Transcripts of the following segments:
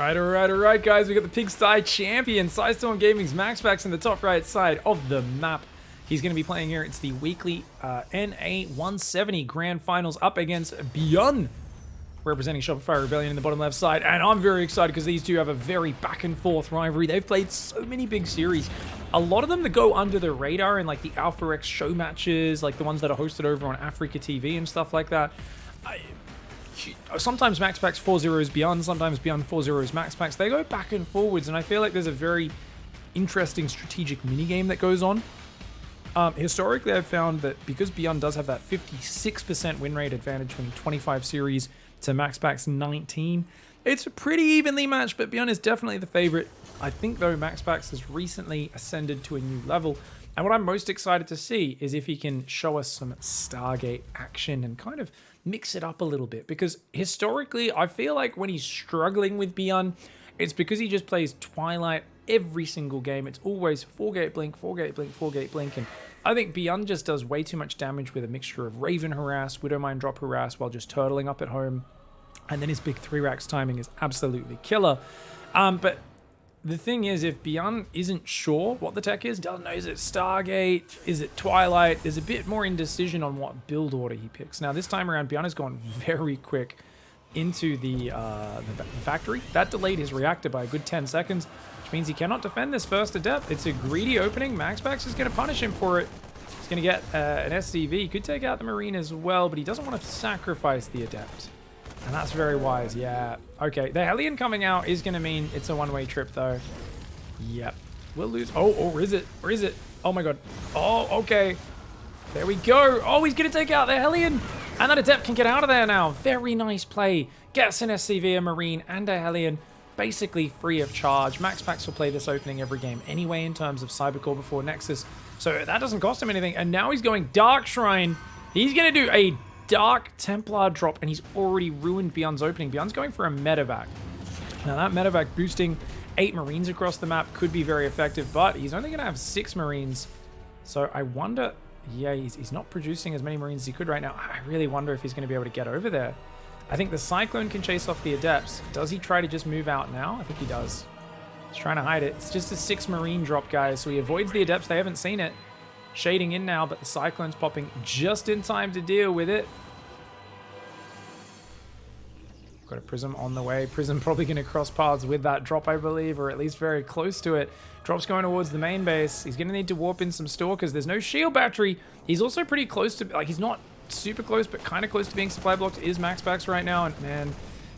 Alright, guys. We got the Pigsty champion, Storm Gaming's MAXPAX in the top right side of the map. He's going to be playing here. It's the weekly NA 170 Grand Finals up against BYUN, representing Shopify Rebellion in the bottom left side. And I'm very excited because these two have a very back and forth rivalry. They've played so many big series. A lot of them that go under the radar in like the Alpha X show matches, like the ones that are hosted over on Africa TV and stuff like that. Sometimes MAXPAX 4-0s BYUN, sometimes BYUN 4-0s MAXPAX. They go back and forwards, and I feel like there's a very interesting strategic minigame that goes on. Historically, I've found that because BYUN does have that 56% win rate advantage winning 25 series to MAXPAX 19, it's pretty evenly matched, but BYUN is definitely the favorite. I think, though, MAXPAX has recently ascended to a new level, and what I'm most excited to see is if he can show us some Stargate action and kind of mix it up a little bit, because historically, I feel like when he's struggling with BYUN, it's because he just plays Twilight every single game. It's always 4-gate blink, 4-gate blink, 4-gate blink, and I think BYUN just does way too much damage with a mixture of Raven harass, Widowmine drop harass while just turtling up at home, and then his big 3-racks timing is absolutely killer. But the thing is, if BYUN isn't sure what the tech is, doesn't know, is it Stargate, is it Twilight, there's a bit more indecision on what build order he picks. Now, this time around, BYUN has gone very quick into the factory. That delayed his reactor by a good 10 seconds, which means he cannot defend this first adept. It's a greedy opening. MAXPAX is going to punish him for it. He's going to get an SCV. He could take out the Marine as well, but he doesn't want to sacrifice the adept. And that's very wise, yeah. Okay, the Hellion coming out is going to mean it's a one-way trip, though. Yep. We'll lose. Oh, or is it? Or is it? Oh, my God. Oh, okay. There we go. Oh, he's going to take out the Hellion. And that Adept can get out of there now. Very nice play. Gets an SCV, a Marine, and a Hellion. Basically free of charge. MAXPAX will play this opening every game anyway in terms of Cybercore before Nexus. So that doesn't cost him anything. And now he's going Dark Shrine. He's going to do a Dark Templar drop, and he's already ruined BYUN's opening. BYUN's going for a medevac. Now that medevac boosting 8 Marines across the map could be very effective, but he's only going to have 6 Marines. So I wonder, yeah, he's not producing as many Marines as he could right now. I really wonder if he's going to be able to get over there. I think the Cyclone can chase off the Adepts. Does he try to just move out now? I think he does. He's trying to hide it. It's just a 6 Marine drop, guys, so he avoids the Adepts. They haven't seen it. Shading in now, but the Cyclone's popping just in time to deal with it. Got a Prism on the way. Prism probably going to cross paths with that drop, I believe, or at least very close to it. Drop's going towards the main base. He's going to need to warp in some Stalkers. There's no shield battery. He's also pretty close to, like, he's not super close, but kind of close to being supply blocked is MAXPAX right now. And man,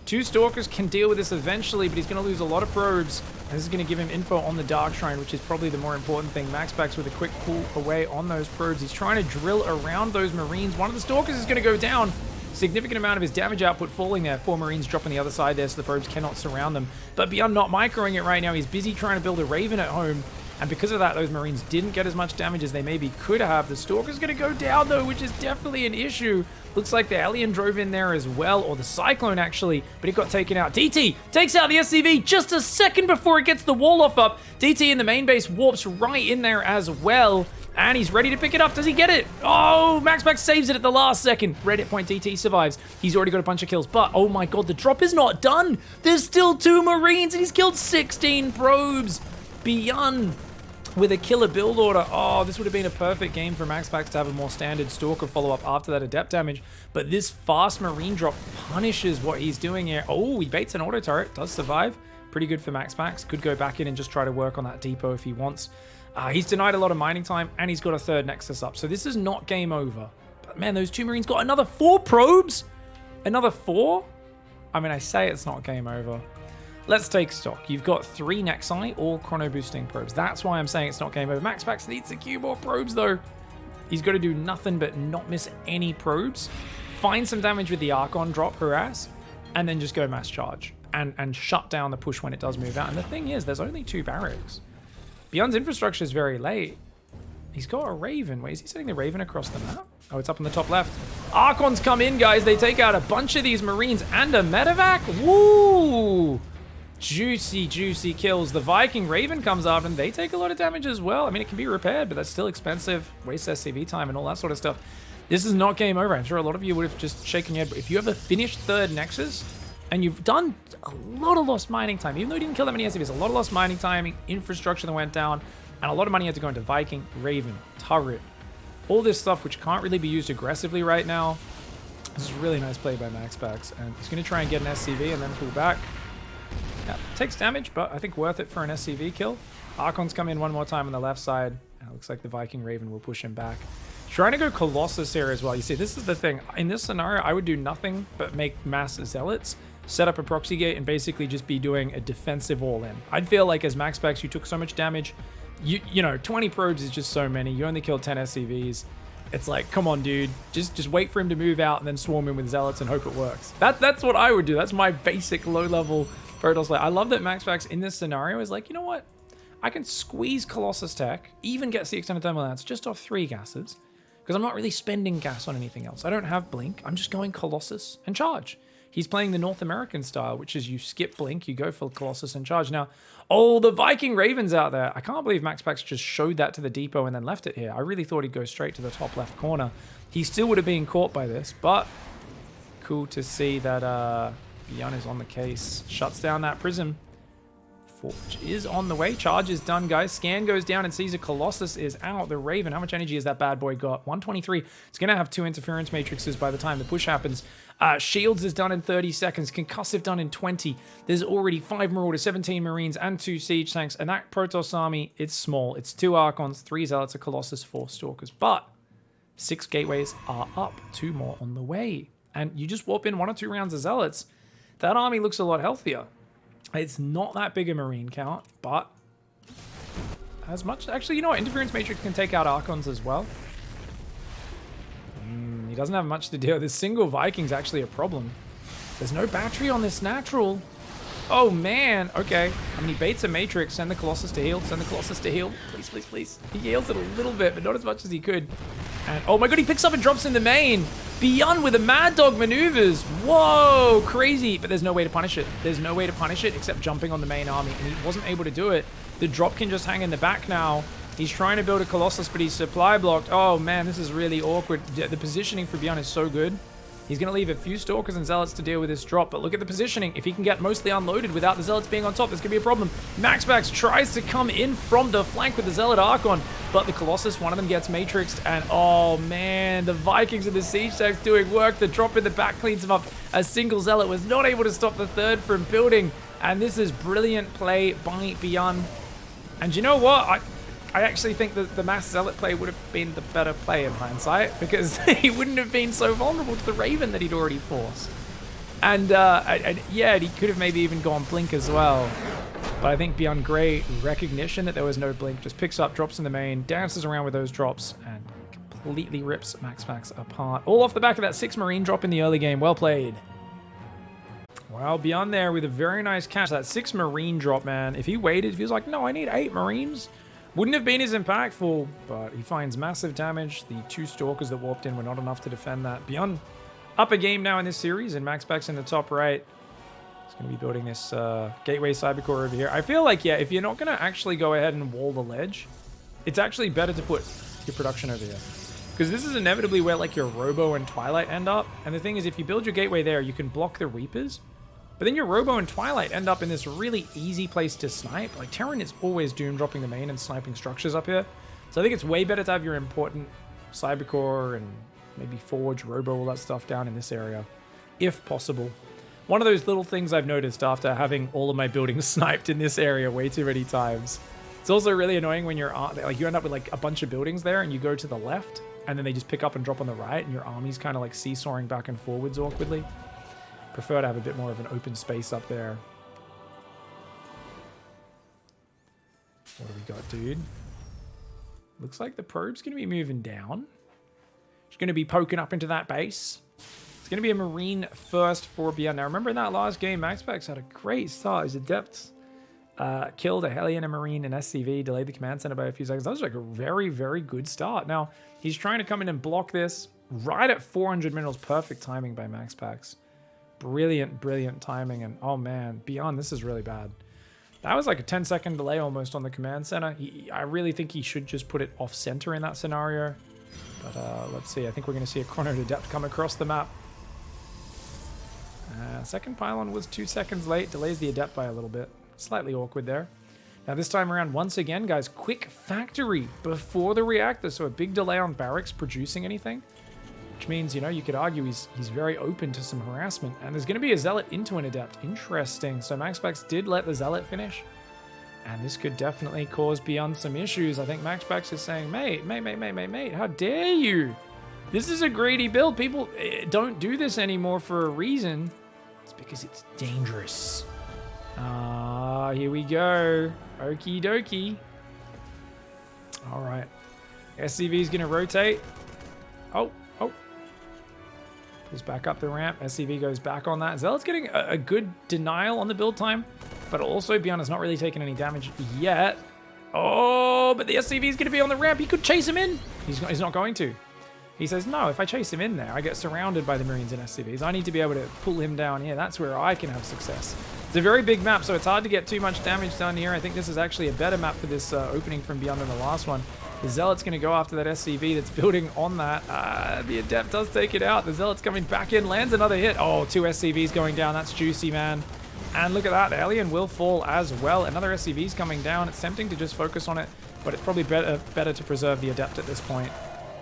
2 Stalkers can deal with this eventually, but he's going to lose a lot of probes. And this is going to give him info on the Dark Shrine, which is probably the more important thing. MAXPAX with a quick pull away on those probes. He's trying to drill around those Marines. One of the Stalkers is going to go down. Significant amount of his damage output falling there. 4 Marines dropping the other side there, so the probes cannot surround them. But BYUN not microing it right now. He's busy trying to build a Raven at home. And because of that, those Marines didn't get as much damage as they maybe could have. The Stalker's going to go down, though, which is definitely an issue. Looks like the Alien drove in there as well, or the Cyclone, actually, but it got taken out. DT takes out the SCV just a second before it gets the wall off up. DT in the main base warps right in there as well, and he's ready to pick it up. Does he get it? Oh, MAXPAX saves it at the last second. Red hit point DT survives. He's already got a bunch of kills, but oh my God, the drop is not done. There's still 2 Marines, and he's killed 16 probes. BYUN with a killer build order. Oh, this would have been a perfect game for MAXPAX to have a more standard Stalker follow-up after that Adept damage, but this fast Marine drop punishes what he's doing here. Oh, he baits an auto turret, does survive. Pretty good for MAXPAX. Could go back in and just try to work on that depot if he wants. He's denied a lot of mining time, and he's got a 3rd Nexus up, so this is not game over. But man, those 2 Marines got another 4 probes? Another 4? I mean, I say it's not game over. Let's take stock. You've got 3 Nexi, all chrono boosting probes. That's why I'm saying it's not game over. MAXPAX needs a few more probes, though. He's got to do nothing but not miss any probes, find some damage with the Archon drop harass, and then just go mass charge and shut down the push when it does move out. And the thing is, there's only 2 barracks. BYUN's infrastructure is very late. He's got a Raven. Wait, is he setting the Raven across the map? Oh, it's up on the top left. Archons come in, guys. They take out a bunch of these Marines and a medevac. Woo! Juicy, juicy kills. The Viking Raven comes up, and they take a lot of damage as well. I mean, it can be repaired, but that's still expensive. Waste SCV time and all that sort of stuff. This is not game over. I'm sure a lot of you would have just shaken your head. But if you have a finished 3rd Nexus, And you've done a lot of lost mining time. Even though you didn't kill that many SCVs, a lot of lost mining time, infrastructure that went down, and a lot of money had to go into Viking, Raven, turret, all this stuff which can't really be used aggressively right now. This is a really nice play by MAXPAX, and he's going to try and get an SCV and then pull back. Yeah, takes damage, but I think worth it for an SCV kill. Archons come in one more time on the left side. And it looks like the Viking Raven will push him back. Trying to go Colossus here as well. You see, this is the thing. In this scenario, I would do nothing but make mass Zealots, set up a proxy gate, and basically just be doing a defensive all-in. I'd feel like as MAXPAX, you took so much damage. You know, 20 probes is just so many. You only killed 10 SCVs. It's like, come on, dude. Just wait for him to move out and then swarm him with Zealots and hope it works. That's what I would do. That's my basic low-level Protoss play. I love that MAXPAX in this scenario is like, you know what? I can squeeze Colossus tech, even get the extended thermal lance just off 3 gases, because I'm not really spending gas on anything else. I don't have Blink. I'm just going Colossus and charge. He's playing the North American style, which is you skip Blink, you go for Colossus and charge. Now, oh, the Viking Raven's out there. I can't believe MAXPAX just showed that to the depot and then left it here. I really thought he'd go straight to the top left corner. He still would have been caught by this, but cool to see that BYUN is on the case. Shuts down that Prism. Forge is on the way. Charge is done, guys. Scan goes down and sees a Colossus is out. The Raven, how much energy has that bad boy got? 123. It's going to have 2 interference matrices by the time the push happens. Shields is done in 30 seconds. Concussive done in 20. There's already 5 Marauders, 17 Marines, and 2 Siege Tanks. And that Protoss army, it's small. It's 2 Archons, 3 Zealots, a Colossus, 4 Stalkers. But 6 Gateways are up. 2 more on the way. And you just warp in 1 or 2 rounds of Zealots. That army looks a lot healthier. It's not that big a Marine count, but as much... Actually, you know what? Interference Matrix can take out Archons as well. He doesn't have much to deal with. This single Viking's actually a problem. There's no battery on this natural. Oh, man. Okay. I mean, he baits a Matrix. Send the Colossus to heal. Send the Colossus to heal. Please, please, please. He heals it a little bit, but not as much as he could. And, oh my god, he picks up and drops in the main. BYUN with the Mad Dog maneuvers. Whoa, crazy. But there's no way to punish it. There's no way to punish it except jumping on the main army. And he wasn't able to do it. The drop can just hang in the back now. He's trying to build a Colossus, but he's supply blocked. Oh, man, this is really awkward. The positioning for BYUN is so good. He's going to leave a few Stalkers and Zealots to deal with this drop, but look at the positioning. If he can get mostly unloaded without the Zealots being on top, this could be a problem. MAXPAX tries to come in from the flank with the Zealot Archon, but the Colossus, one of them gets Matrixed, and oh man, the Vikings and the Siege Tanks doing work. The drop in the back cleans him up. A single Zealot was not able to stop the third from building, and this is brilliant play by BYUN. And you know what? I actually think that the mass Zealot play would have been the better play in hindsight, because he wouldn't have been so vulnerable to the Raven that he'd already forced. And yeah, he could have maybe even gone Blink as well. But I think BYUN great recognition that there was no Blink, just picks up, drops in the main, dances around with those drops, and completely rips MAXPAX apart. All off the back of that 6 Marine drop in the early game. Well played. Well, BYUN there with a very nice catch. That 6 Marine drop, man. If he waited, if he was like, no, I need 8 Marines, wouldn't have been as impactful, but he finds massive damage. The 2 Stalkers that warped in were not enough to defend that. BYUN up a game now in this series, and MAXPAX in the top right. He's going to be building this Gateway Cybercore over here. I feel like, yeah, if you're not going to actually go ahead and wall the ledge, it's actually better to put your production over here. Because this is inevitably where, like, your Robo and Twilight end up. And the thing is, if you build your Gateway there, you can block the Reapers. But then your Robo and Twilight end up in this really easy place to snipe. Like, Terran is always doom dropping the main and sniping structures up here. So I think it's way better to have your important Cybercore and maybe Forge, Robo, all that stuff down in this area, if possible. One of those little things I've noticed after having all of my buildings sniped in this area way too many times. It's also really annoying when you're, like, you end up with, like, a bunch of buildings there and you go to the left and then they just pick up and drop on the right and your army's kind of, like, seesawing back and forwards awkwardly. Prefer to have a bit more of an open space up there. What do we got, dude? Looks like the probe's going to be moving down. She's going to be poking up into that base. It's going to be a Marine first for BYUN. Now, remember in that last game, MAXPAX had a great start. His Adepts killed a Hellion, a Marine, and SCV, delayed the command center by a few seconds. That was like a very, very good start. Now, he's trying to come in and block this right at 400 minerals. Perfect timing by MAXPAX. Brilliant, brilliant timing. And oh man, BYUN, this is really bad. That was like a 10-second delay almost on the command center. I really think he should just put it off center in that scenario. But let's see. I think we're going to see a Chrono Adept come across the map. Second pylon was 2 seconds late, delays the adept by a little bit. Slightly awkward there. Now this time around, once again, guys, quick factory before the reactor, so a big delay on barracks producing anything. Which means, you know, you could argue he's very open to some harassment. And there's going to be a Zealot into an Adept. Interesting. So MAXPAX did let the Zealot finish. And this could definitely cause BYUN some issues. I think MAXPAX is saying, mate, how dare you? This is a greedy build. People don't do this anymore for a reason. It's because it's dangerous. Here we go. Okie dokie. All right. SCV is going to rotate. Oh. Pulls back up the ramp. SCV goes back on that. Zealot's getting a good denial on the build time, but also BYUN has not really taken any damage yet. Oh, but the SCV is going to be on the ramp. He could chase him in. He's not going to. He says, no, if I chase him in there, I get surrounded by the Marines and SCVs. I need to be able to pull him down here. That's where I can have success. It's a very big map, so it's hard to get too much damage done here. I think this is actually a better map for this opening from BYUN than the last one. The Zealot's going to go after that SCV that's building on that. The Adept does take it out. The Zealot's coming back in, lands another hit. Oh, 2 SCVs going down. That's juicy, man. And look at that. The Alien will fall as well. Another SCV's coming down. It's tempting to just focus on it, but it's probably better to preserve the Adept at this point.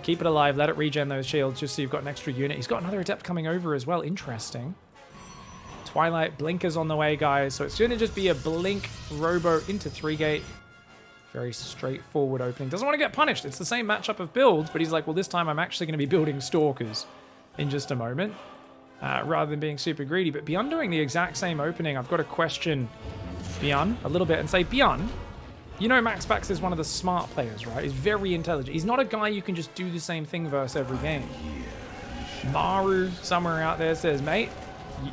Keep it alive. Let it regen those shields just so you've got an extra unit. He's got another Adept coming over as well. Interesting. Twilight Blinker's on the way, guys. So it's going to just be a Blink Robo into 3-gate. Very straightforward opening. Doesn't want to get punished. It's the same matchup of builds, but he's like, well, this time I'm actually going to be building Stalkers in just a moment, rather than being super greedy. But BYUN doing the exact same opening, I've got to question BYUN a little bit and say, BYUN, you know MAXPAX is one of the smart players, right? He's very intelligent. He's not a guy you can just do the same thing versus every game. Maru, somewhere out there, says, mate,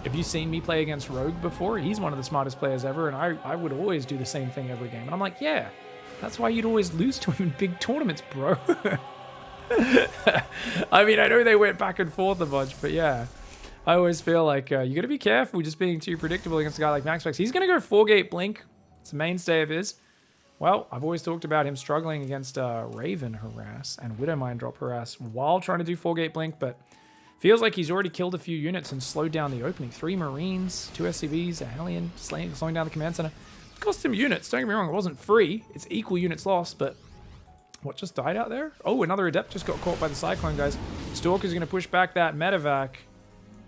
have you seen me play against Rogue before? He's one of the smartest players ever, and I would always do the same thing every game. And I'm like, yeah. That's why you'd always lose to him in big tournaments, bro. I mean, I know they went back and forth a bunch, but yeah. I always feel like you got to be careful just being too predictable against a guy like MAXPAX. He's going to go 4-gate Blink. It's a mainstay of his. Well, I've always talked about him struggling against Raven harass and Widowmine drop harass while trying to do 4-gate Blink, but feels like he's already killed a few units and slowed down the opening. 3 Marines, 2 SCVs, a Hellion, slowing down the command center. Cost him units, don't get me wrong, it wasn't free. It's equal units lost, but what just died out there? Oh, another Adept just got caught by the Cyclone, guys. Stalker's going to push back that medevac,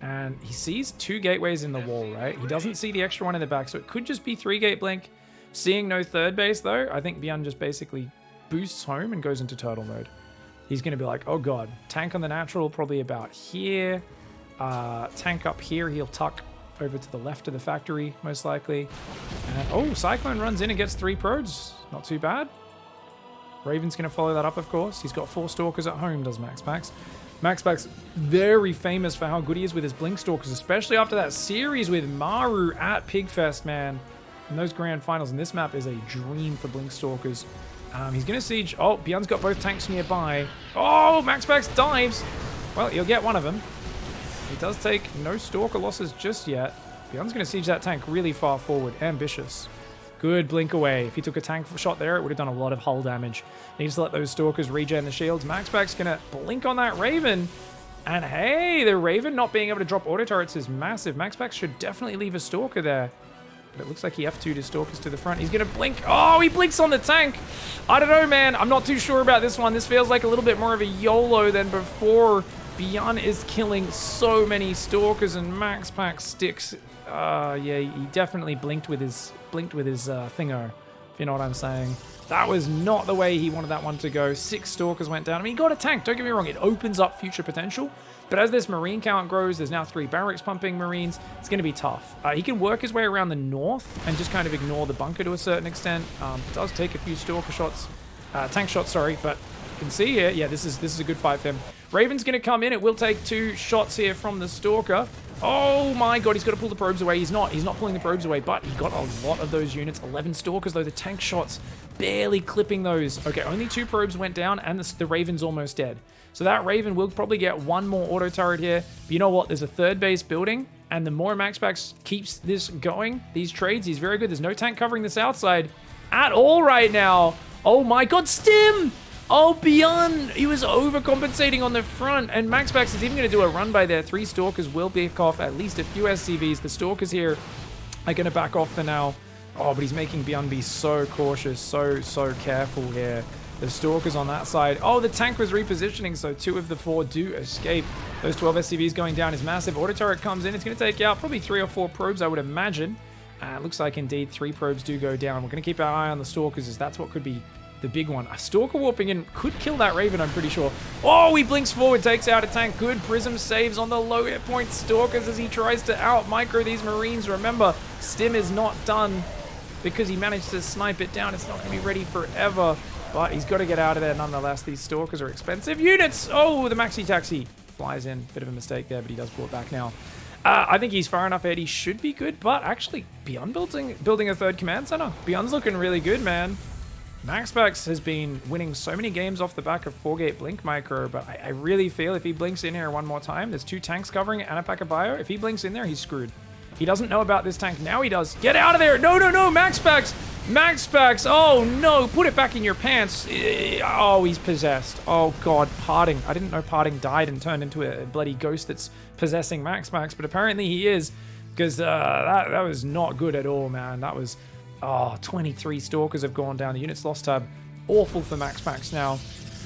and he sees 2 gateways in the wall, right? He doesn't see the extra one in the back, so it could just be 3-gate Blink. Seeing no 3rd base, though, I think BYUN just basically boosts home and goes into turtle mode. He's going to be like, oh god, tank on the natural, probably about here. Tank up here, he'll tuck over to the left of the factory, most likely. And, oh, Cyclone runs in and gets 3 probes. Not too bad. Raven's going to follow that up, of course. He's got 4 Stalkers at home, does MAXPAX. MAXPAX, very famous for how good he is with his Blink Stalkers, especially after that series with Maru at Pigfest, man. And those grand finals, and this map is a dream for Blink Stalkers. He's going to siege. Oh, BYUN's got both tanks nearby. Oh, MAXPAX dives. Well, he'll get one of them. He does take no Stalker losses just yet. BYUN's going to siege that tank really far forward. Ambitious. Good blink away. If he took a tank shot there, it would have done a lot of hull damage. Needs to let those Stalkers regen the shields. MAXPAX going to blink on that Raven. And hey, the Raven not being able to drop auto turrets is massive. MAXPAX should definitely leave a Stalker there. But it looks like he F2'd his Stalkers to the front. He's going to blink. Oh, he blinks on the tank. I don't know, man. I'm not too sure about this one. This feels like a little bit more of a YOLO than before. BYUN is killing so many Stalkers and MAXPAX sticks. Yeah, he definitely blinked with his thingo, if you know what I'm saying. That was not the way he wanted that one to go. 6 Stalkers went down. I mean, he got a tank. Don't get me wrong. It opens up future potential. But as this Marine count grows, there's now 3 barracks pumping Marines. It's going to be tough. He can work his way around the north and just kind of ignore the bunker to a certain extent. Does take a few Stalker shots, tank shots, sorry. But you can see here, yeah, this is a good fight for him. Raven's going to come in. It will take 2 shots here from the Stalker. Oh my god, he's got to pull the probes away. He's not pulling the probes away, but he got a lot of those units. 11 Stalkers, though. The tank shots barely clipping those. Okay, only 2 probes went down, and the Raven's almost dead. So that Raven will probably get 1 more auto turret here. But you know what? There's a 3rd base building, and the more MAXPAX keeps this going, these trades, he's very good. There's no tank covering the south side at all right now. Oh my god, Stim! Oh, BYUN! He was overcompensating on the front, and MAXPAX is even going to do a run by there. 3 Stalkers will pick off at least a few SCVs. The Stalkers here are going to back off for now. Oh, but he's making BYUN be so cautious, so careful here. The Stalkers on that side. Oh, the tank was repositioning, so 2 of the 4 do escape. Those 12 SCVs going down is massive. Auto turret comes in. It's going to take out probably 3 or 4 probes, I would imagine. It looks like indeed 3 probes do go down. We're going to keep our eye on the Stalkers, as that's what could be the big one. A Stalker warping in could kill that Raven, I'm pretty sure. Oh, he blinks forward, takes out a tank. Good Prism saves on the low hit point Stalkers as he tries to out-micro these Marines. Remember, Stim is not done because he managed to snipe it down. It's not going to be ready forever, but he's got to get out of there nonetheless. These Stalkers are expensive units. Oh, the Maxi Taxi flies in. Bit of a mistake there, but he does pull it back now. I think he's far enough ahead. He should be good, but actually, BYUN building a 3rd command center. BYUN's looking really good, man. MAXPAX has been winning so many games off the back of 4-gate blink micro, but I really feel if he blinks in here one more time, there's 2 tanks covering it and a pack of bio. If he blinks in there, he's screwed. He doesn't know about this tank. Now he does. Get out of there. No, MAXPAX. MAXPAX. Oh, no. Put it back in your pants. Oh, he's possessed. Oh, God. Parting. I didn't know Parting died and turned into a bloody ghost that's possessing MAXPAX, but apparently he is, because that was not good at all, man. That was... Oh, 23 Stalkers have gone down. The units lost tab. Awful for MAXPAX now.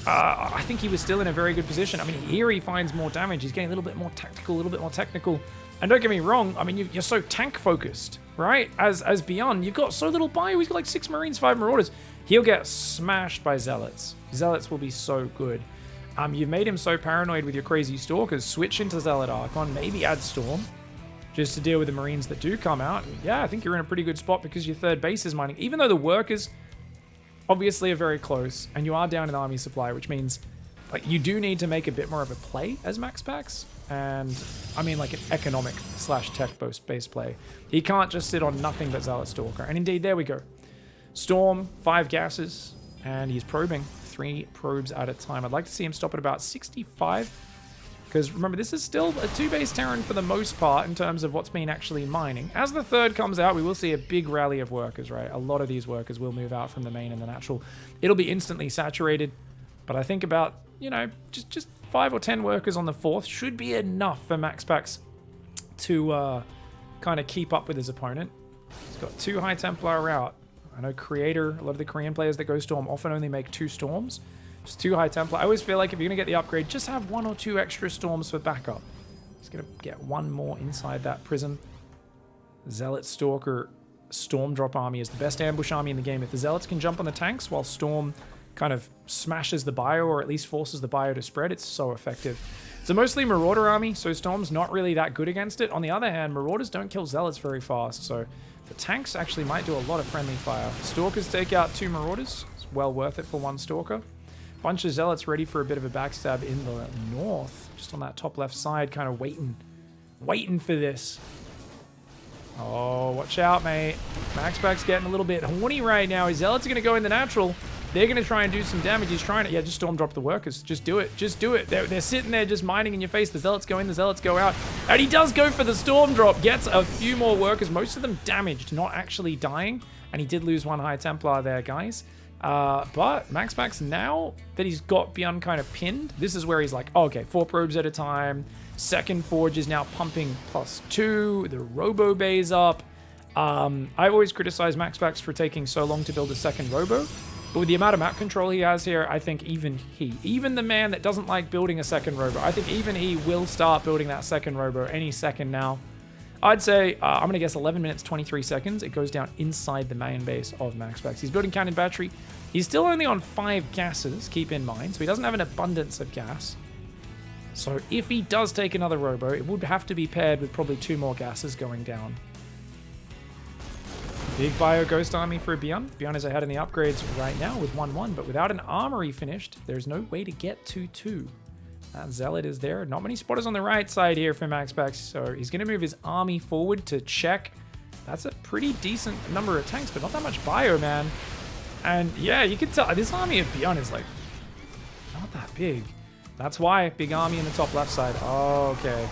I think he was still in a very good position. I mean, here he finds more damage. He's getting a little bit more tactical, a little bit more technical. And don't get me wrong, I mean, you're so tank-focused, right? As BYUN, you've got so little bio. He's got like 6 Marines, 5 Marauders. He'll get smashed by Zealots. Zealots will be so good. You've made him so paranoid with your crazy Stalkers. Switch into Zealot Archon. Maybe add Storm, just to deal with the Marines that do come out. Yeah, I think you're in a pretty good spot because your 3rd base is mining. Even though the workers obviously are very close, and you are down in army supply, which means like you do need to make a bit more of a play as MAXPAX. And I mean like an economic / tech-based play. He can't just sit on nothing but Zealot Stalker. And indeed, there we go. Storm, 5 gases, and he's probing 3 probes at a time. I'd like to see him stop at about 65. Because remember, this is still a 2-base Terran for the most part in terms of what's been actually mining. As the 3rd comes out, we will see a big rally of workers, right? A lot of these workers will move out from the main and the natural. It'll be instantly saturated. But I think about, you know, just 5 or 10 workers on the 4th should be enough for MAXPAX to kind of keep up with his opponent. He's got 2 High Templar out. I know Creator, a lot of the Korean players that go Storm often only make 2 Storms. Just 2 High Templar. I always feel like if you're going to get the upgrade, just have 1 or 2 extra Storms for backup. He's going to get 1 more inside that Prism. Zealot Stalker Storm Drop Army is the best ambush army in the game. If the Zealots can jump on the tanks while Storm kind of smashes the bio, or at least forces the bio to spread, it's so effective. It's a mostly Marauder army, so Storm's not really that good against it. On the other hand, Marauders don't kill Zealots very fast, so the tanks actually might do a lot of friendly fire. Stalkers take out 2 Marauders. It's well worth it for 1 Stalker. Bunch of Zealots ready for a bit of a backstab in the north, just on that top left side, kind of waiting for this. Oh, watch out, mate. MAXPAX getting a little bit horny right now. His Zealots are going to go in the natural. They're going to try and do some damage. He's trying to... Yeah, just Storm drop the workers. Just do it. Just do it. They're sitting there just mining in your face. The Zealots go in, the Zealots go out. And he does go for the Storm drop. Gets a few more workers. Most of them damaged, not actually dying. And he did lose 1 High Templar there, guys. But MAXPAX, now that he's got BYUN kind of pinned, this is where he's like, oh, okay, 4 probes at a time. 2nd Forge is now pumping +2. The Robo Bay's up. I've always criticized MAXPAX for taking so long to build a 2nd Robo. But with the amount of map control he has here, I think even the man that doesn't like building a 2nd Robo, I think even he will start building that 2nd Robo any second now. I'd say, I'm going to guess 11 minutes, 23 seconds. It goes down inside the main base of MAXPAX. He's building cannon battery. He's still only on 5 gases, keep in mind. So he doesn't have an abundance of gas. So if he does take another Robo, it would have to be paired with probably 2 more gases going down. Big Bio Ghost Army for BYUN. BYUN is ahead in the upgrades right now with 1-1, but without an armory finished, there's no way to get to 2. That Zealot is there. Not many spotters on the right side here for MAXPAX, so he's going to move his army forward to check. That's a pretty decent number of tanks, but not that much bio, man. And yeah, you can tell this army of BYUN is like not that big. That's why big army in the top left side. Oh, okay.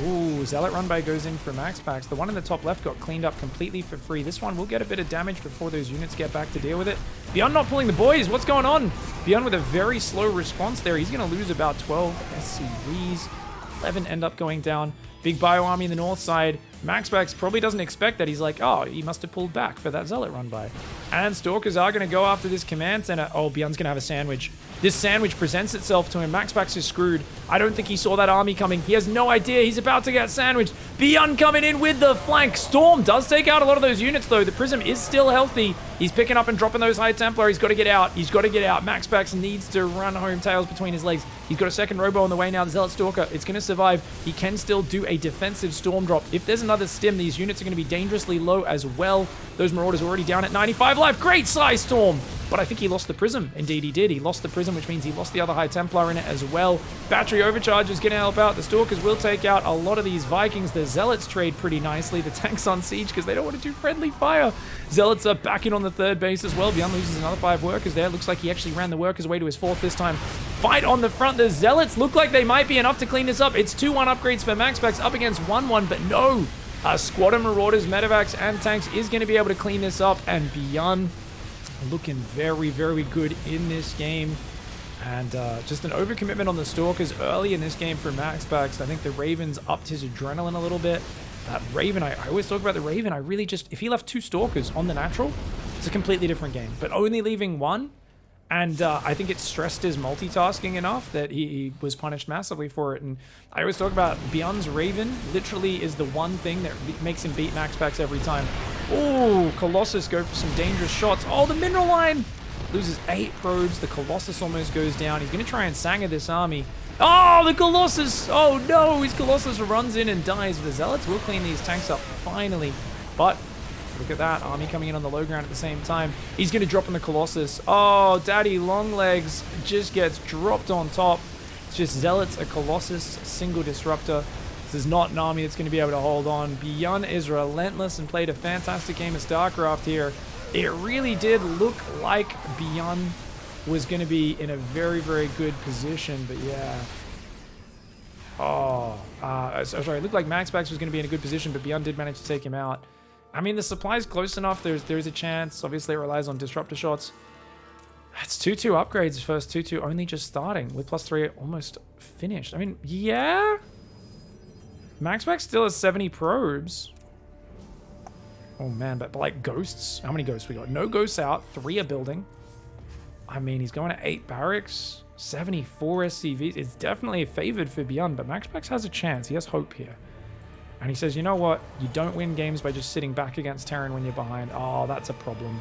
Ooh, Zealot run by goes in for MAXPAX. The one in the top left got cleaned up completely for free. This one will get a bit of damage before those units get back to deal with it. BYUN not pulling the boys. What's going on? BYUN with a very slow response there. He's going to lose about 12 SCVs. 11 end up going down. Big bio army in the north side. MAXPAX probably doesn't expect that. He's like, oh, he must have pulled back for that Zealot run by. And Stalkers are going to go after this command center. Oh, BYUN's going to have a sandwich. This sandwich presents itself to him. MAXPAX is screwed. I don't think he saw that army coming. He has no idea. He's about to get sandwiched. BYUN coming in with the flank. Storm does take out a lot of those units, though. The Prism is still healthy. He's picking up and dropping those High Templar. He's got to get out. He's got to get out. MAXPAX needs to run home, tails between his legs. He's got a second Robo on the way now. The Zealot Stalker, it's going to survive. He can still do a defensive Storm drop. If there's another stim, these units are going to be dangerously low as well. Those Marauders already down at 95 life. Great size Storm. But I think he lost the Prism. Indeed, he did. He lost the Prism, which means he lost the other High Templar in it as well. Battery Overcharge is going to help out. The Stalkers will take out a lot of these Vikings. The Zealots trade pretty nicely. The tanks on siege because they don't want to do friendly fire. Zealots are back in on the third base as well. BYUN loses another 5 workers there. Looks like he actually ran the workers away to his 4th this time. Fight on the front. The Zealots look like they might be enough to clean this up. It's 2-1 upgrades for MAXPAX up against 1-1, but no. A squad of Marauders, Medevacs, and tanks is going to be able to clean this up, and BYUN looking very, very good in this game. And just an overcommitment on the Stalkers early in this game for MAXPAX. I think the Ravens upped his adrenaline a little bit. That Raven, I always talk about the Raven. I really just, if he left 2 Stalkers on the natural, it's a completely different game. But only leaving 1, and I think it stressed his multitasking enough that he was punished massively for it. And I always talk about BYUN's Raven literally is the one thing that makes him beat MAXPAX every time. Oh, Colossus go for some dangerous shots. Oh, the mineral line loses 8 probes. The Colossus almost goes down. He's going to try and Sanger this army. Oh, the Colossus! Oh no, his Colossus runs in and dies. The Zealots will clean these tanks up finally. But look at that, army coming in on the low ground at the same time. He's going to drop on the Colossus. Oh, Daddy Longlegs just gets dropped on top. It's just Zealots, a Colossus, a single disruptor. This is not an army that's going to be able to hold on. BYUN is relentless and played a fantastic game of StarCraft here. It really did look like BYUN was going to be in a very, very good position, but yeah. Oh, sorry, it looked like MAXPAX was going to be in a good position, but BYUN did manage to take him out. I mean, the supply's close enough. There's a chance. Obviously, it relies on disruptor shots. It's 2-2 upgrades. First 2-2 only just starting with +3 almost finished. I mean, yeah. MAXPAX still has 70 probes. Oh man, but like ghosts. How many ghosts we got? No ghosts out. 3 are building. I mean, he's going to 8 barracks. 74 SCVs. It's definitely favored for BYUN, but MAXPAX has a chance. He has hope here. And he says, you know what? You don't win games by just sitting back against Terran when you're behind. Oh, that's a problem.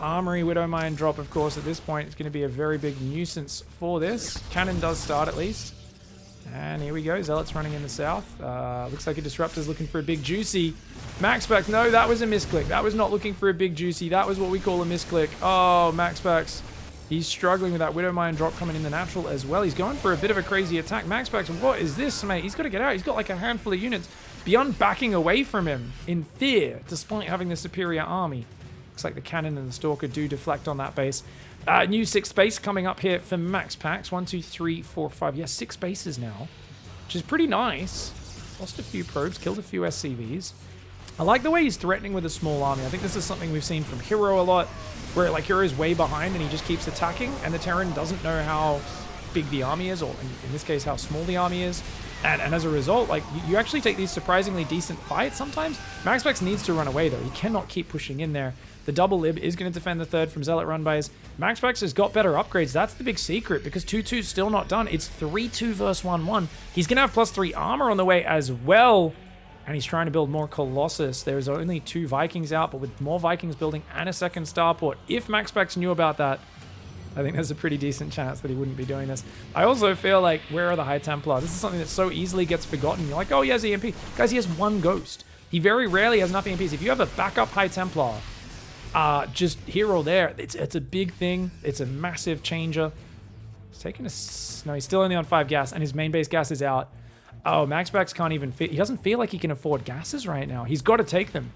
Armory Widow Mine drop, of course, at this point. It's going to be a very big nuisance for this. Cannon does start at least. And here we go. Zealots running in the south. Looks like a Disruptor's looking for a big juicy. MAXPAX, no, that was a misclick. That was not looking for a big juicy. That was what we call a misclick. Oh, MAXPAX. He's struggling with that Widow Mine drop coming in the natural as well. He's going for a bit of a crazy attack. MAXPAX, what is this, mate? He's got to get out. He's got like a handful of units. BYUN backing away from him in fear, despite having the superior army. Looks like the Cannon and the Stalker do deflect on that base. New 6th base coming up here for MAXPAX. 1, 2, 3, 4, 5. Yes, 6 bases now, which is pretty nice. Lost a few probes, killed a few SCVs. I like the way he's threatening with a small army. I think this is something we've seen from Hero a lot, where like Hero's way behind and he just keeps attacking, and the Terran doesn't know how big the army is, or in this case, how small the army is. And as a result, like you actually take these surprisingly decent fights sometimes. MAXPAX needs to run away though. He cannot keep pushing in there. The double lib is going to defend the 3rd from Zealot run bys. MAXPAX has got better upgrades. That's the big secret, because 2-2's still not done. It's 3-2 versus 1-1. He's going to have +3 armor on the way as well. And he's trying to build more Colossus. There's only 2 Vikings out, but with more Vikings building and a 2nd starport, if MAXPAX knew about that, I think there's a pretty decent chance that he wouldn't be doing this. I also feel like, where are the High Templar? This is something that so easily gets forgotten. You're like, oh, he has EMP. Guys, he has 1 ghost. He very rarely has enough EMPs. If you have a backup High Templar, just here or there, it's a big thing. It's a massive changer. He's taking a... No, he's still only on 5 gas, and his main base gas is out. Oh, MAXPAX can't even feel... He doesn't feel like he can afford gases right now. He's got to take them.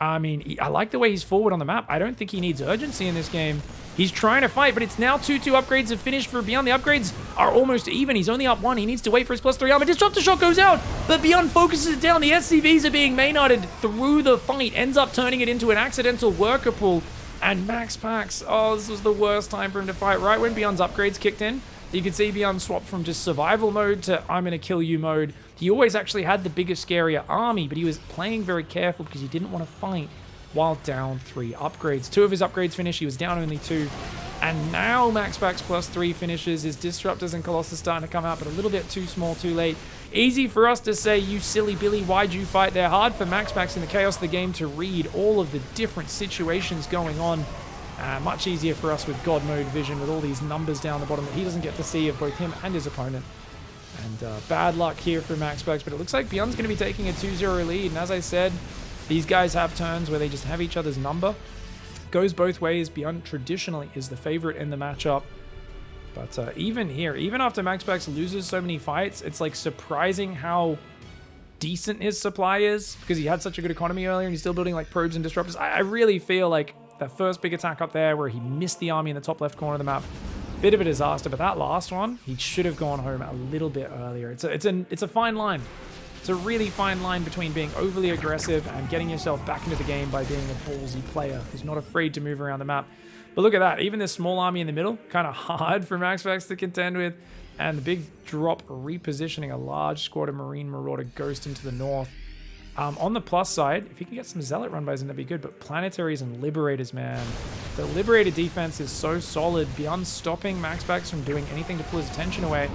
I mean, I like the way he's forward on the map. I don't think he needs urgency in this game. He's trying to fight, but it's now 2-2 upgrades have finished for BYUN. The upgrades are almost even. He's only up 1. He needs to wait for his +3 armor. Disruptor shot goes out, but BYUN focuses it down. The SCVs are being main-arted through the fight. Ends up turning it into an accidental worker pull. And MAXPAX, oh, this was the worst time for him to fight. Right when BYUN's upgrades kicked in, you could see BYUN swapped from just survival mode to I'm going to kill you mode. He always actually had the bigger, scarier army, but he was playing very careful because he didn't want to fight while down 3 upgrades. 2 of his upgrades finished. He was down only 2. And now MAXPAX +3 finishes. His Disruptors and Colossus starting to come out, but a little bit too small, too late. Easy for us to say, you silly Billy, why'd you fight there? Hard for MAXPAX in the chaos of the game to read all of the different situations going on. Much easier for us with God mode vision with all these numbers down the bottom that he doesn't get to see of both him and his opponent. And bad luck here for MAXPAX, but it looks like BYUN's going to be taking a 2-0 lead. And as I said, these guys have turns where they just have each other's number. Goes both ways. BYUN traditionally is the favorite in the matchup. But even here, even after MAXPAX loses so many fights, it's like surprising how decent his supply is because he had such a good economy earlier and he's still building like probes and disruptors. I really feel like that first big attack up there where he missed the army in the top left corner of the map, bit of a disaster. But that last one, he should have gone home a little bit earlier. It's a fine line. It's a really fine line between being overly aggressive and getting yourself back into the game by being a ballsy player who's not afraid to move around the map. But look at that. Even this small army in the middle, kind of hard for MAXPAX to contend with. And the big drop repositioning a large squad of Marine Marauder Ghost into the north. On the plus side, if you can get some Zealot run bys in, that'd be good. But Planetaries and Liberators, man. The Liberator defense is so solid beyond stopping MAXPAX from doing anything to pull his attention away.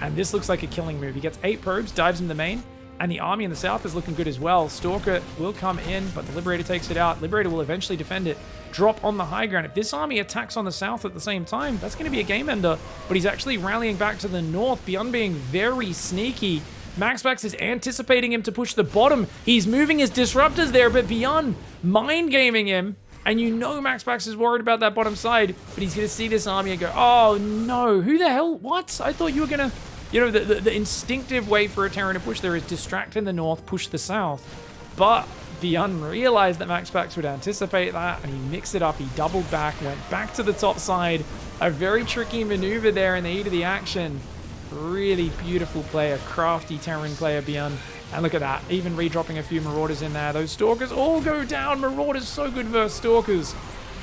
And this looks like a killing move. He gets 8 probes, dives in the main. And the army in the south is looking good as well. Stalker will come in, but the Liberator takes it out. Liberator will eventually defend it. Drop on the high ground. If this army attacks on the south at the same time, that's going to be a game ender. But he's actually rallying back to the north, BYUN being very sneaky. MAXPAX is anticipating him to push the bottom. He's moving his disruptors there, but BYUN mind gaming him. And you know MAXPAX is worried about that bottom side, but he's going to see this army and go, oh no, who the hell? What? I thought you were going to... You know, the instinctive way for a Terran to push there is distract in the north, push the south. But BYUN realized that MAXPAX would anticipate that, and he mixed it up. He doubled back, went back to the top side. A very tricky maneuver there in the heat of the action. Really beautiful player, crafty Terran player, BYUN. And look at that, even redropping a few Marauders in there. Those Stalkers all go down. Marauders so good versus Stalkers.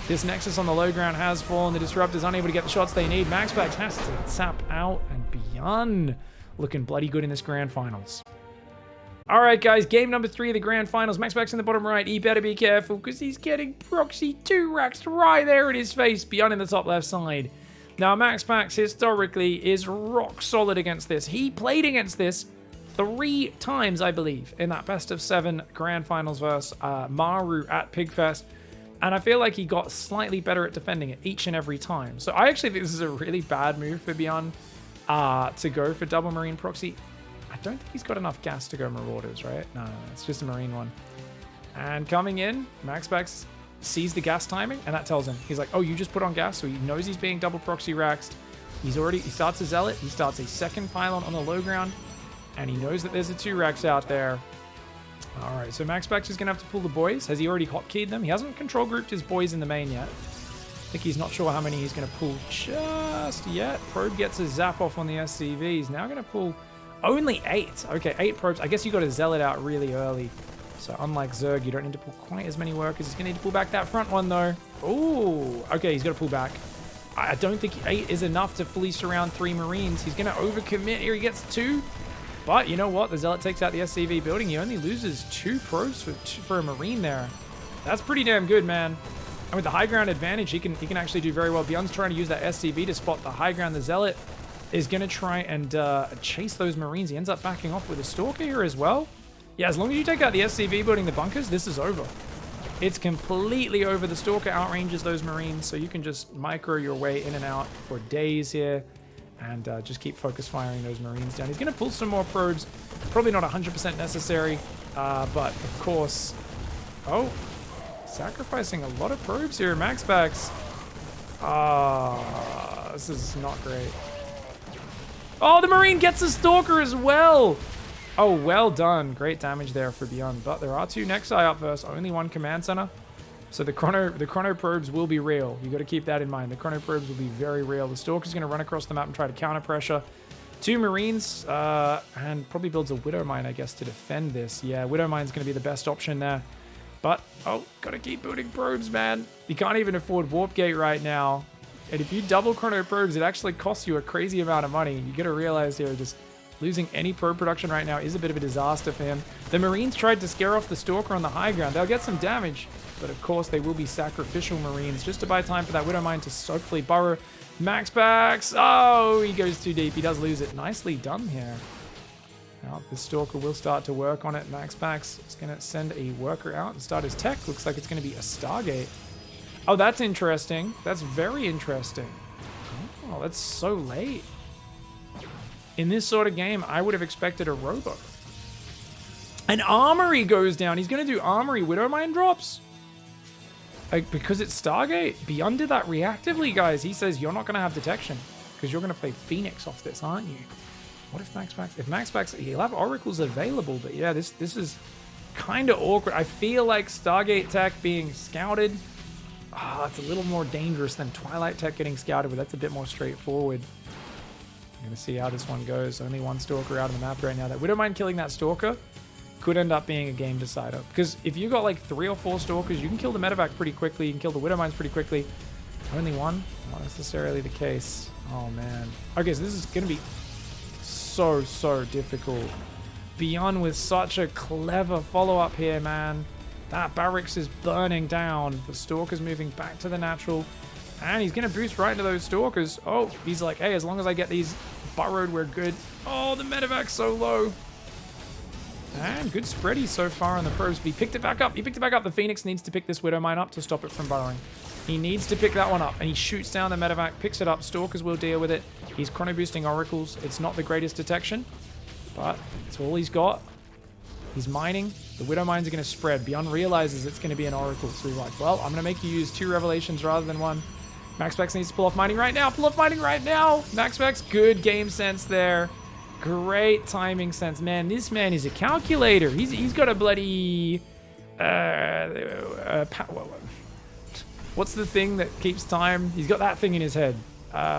This Nexus on the low ground has fallen. The Disruptor's unable to get the shots they need. MAXPAX has to tap out, and BYUN looking bloody good in this grand finals. All right, guys, game number 3 of the grand finals. MAXPAX in the bottom right. He better be careful because he's getting proxy 2 racks right there in his face. BYUN in the top left side. Now, MAXPAX historically is rock solid against this. He played against this 3 times, I believe, in that best of 7 grand finals versus Maru at Pigfest. And I feel like he got slightly better at defending it each and every time. So I actually think this is a really bad move for BYUN to go for double Marine proxy. I don't think he's got enough gas to go Marauders, right? No, it's just a Marine one. And coming in, MAXPAX sees the gas timing, and that tells him. He's like, oh, you just put on gas, so he knows he's being double proxy raxed. He starts a Zealot, he starts a second pylon on the low ground, and he knows that there's a 2 racks out there. All right, so MAXPAX is going to have to pull the boys. Has he already hotkeyed them? He hasn't control grouped his boys in the main yet. I think he's not sure how many he's going to pull just yet. Probe gets a zap off on the SCV. He's now going to pull only 8. Okay, 8 probes. I guess you got to Zealot out really early. So unlike Zerg, you don't need to pull quite as many workers. He's going to need to pull back that front one, though. Ooh, okay, he's got to pull back. I don't think 8 is enough to fully surround 3 Marines. He's going to overcommit here. He gets 2. But you know what? The Zealot takes out the SCV building. He only loses 2 probes for a Marine there. That's pretty damn good, man. And with the high ground advantage, he can actually do very well. BYUN's trying to use that SCV to spot the high ground. The Zealot is going to try and chase those Marines. He ends up backing off with a Stalker here as well. Yeah, as long as you take out the SCV building the bunkers, this is over. It's completely over. The Stalker outranges those Marines, so you can just micro your way in and out for days here. And just keep focus firing those Marines down. He's going to pull some more probes. Probably not 100% necessary. But, of course... Oh. Sacrificing a lot of probes here. MAXPAX. This is not great. Oh, the Marine gets a Stalker as well. Oh, well done. Great damage there for BYUN. But there are 2 Nexi up first. Only 1 command center. So the chrono probes will be real. You got to keep that in mind. The chrono probes will be very real. The Stalker's going to run across the map and try to counter pressure. 2 Marines, and probably builds a Widow Mine, I guess, to defend this. Yeah, Widow Mine's going to be the best option there. But, oh, got to keep building probes, man. You can't even afford Warp Gate right now. And if you double chrono probes, it actually costs you a crazy amount of money. You got to realize here, just losing any probe production right now is a bit of a disaster for him. The Marines tried to scare off the Stalker on the high ground. They'll get some damage, but of course they will be sacrificial Marines just to buy time for that Widow Mine to hopefully burrow. MAXPAX! Oh, he goes too deep. He does lose it. Nicely done here. Now, the Stalker will start to work on it. MAXPAX is going to send a worker out and start his tech. Looks like it's going to be a Stargate. Oh, that's interesting. That's very interesting. Oh, that's so late. In this sort of game, I would have expected a Robo. An Armory goes down. He's going to do Armory Widow Mine drops. Like, because it's Stargate. BYUN did that reactively, guys. He says you're not going to have detection because you're going to play Phoenix off this, aren't you? What if MAXPAX? If MAXPAX, he'll have Oracles available, but yeah, this is kind of awkward. I feel like Stargate tech being scouted, it's a little more dangerous than Twilight tech getting scouted, but that's a bit more straightforward. I'm going to see how this one goes. Only one Stalker out on the map right now. That Widow Mine killing that Stalker could end up being a game decider. Because if you got like 3 or 4 Stalkers, you can kill the Medevac pretty quickly. You can kill the Widow Mines pretty quickly. Only one? Not necessarily the case. Oh, man. Okay, so this is going to be so difficult. BYUN with such a clever follow-up here, man. That barracks is burning down. The Stalker's moving back to the natural. And he's going to boost right into those Stalkers. Oh, he's like, hey, as long as I get these burrowed, we're good. Oh, the Medevac's so low. And good spready so far on the probes. But he picked it back up. He picked it back up. The Phoenix needs to pick this Widow Mine up to stop it from burrowing. He needs to pick that one up. And he shoots down the Medevac, picks it up. Stalkers will deal with it. He's chrono boosting Oracles. It's not the greatest detection, but it's all he's got. He's mining. The Widow Mines are going to spread. BYUN realizes it's going to be an Oracle. So he's like, well, I'm going to make you use 2 Revelations rather than 1. MAXPAX needs to pull off mining right now. Pull off mining right now. MAXPAX, good game sense there. Great timing sense. Man, this man is a calculator. He's got a bloody... what's the thing that keeps time? He's got that thing in his head.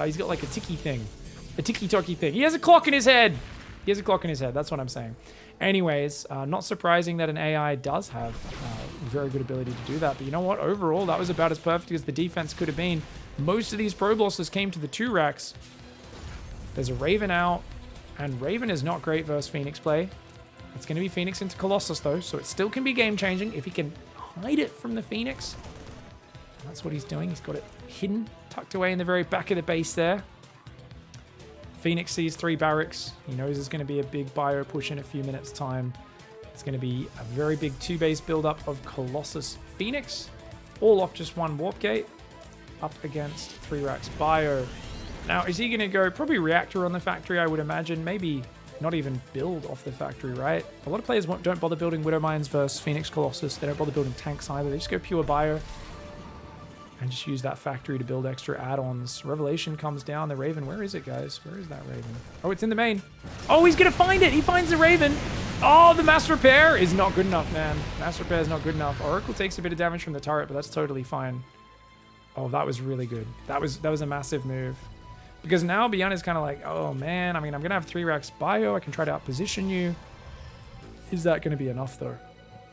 He's got like a ticky thing. A ticky-tocky thing. He has a clock in his head. He has a clock in his head. That's what I'm saying. Anyways, not surprising that an AI does have very good ability to do that. But you know what? Overall, that was about as perfect as the defense could have been. Most of these probe losses came to the 2 racks. There's a Raven out. And Raven is not great versus Phoenix play. It's going to be Phoenix into Colossus, though. So it still can be game-changing if he can hide it from the Phoenix. And that's what he's doing. He's got it hidden, tucked away in the very back of the base there. Phoenix sees 3 barracks. He knows there's going to be a big bio push in a few minutes' time. It's going to be a very big 2-base build-up of Colossus Phoenix. All off just 1 Warp Gate. Up against 3 racks bio. Now, is he going to go probably Reactor on the factory, I would imagine. Maybe not even build off the factory, right? A lot of players don't bother building Widow Mines versus Phoenix Colossus. They don't bother building tanks either. They just go pure bio and just use that factory to build extra add-ons. Revelation comes down. The Raven, where is it, guys? Where is that Raven? Oh, it's in the main. Oh, he's going to find it. He finds the Raven. Oh, the Mass Repair is not good enough, man. Mass Repair is not good enough. Oracle takes a bit of damage from the turret, but that's totally fine. Oh, that was really good. That was a massive move. Because now BYUN is kind of like, oh man, I mean, I'm going to have 3 racks bio. I can try to outposition you. Is that going to be enough though?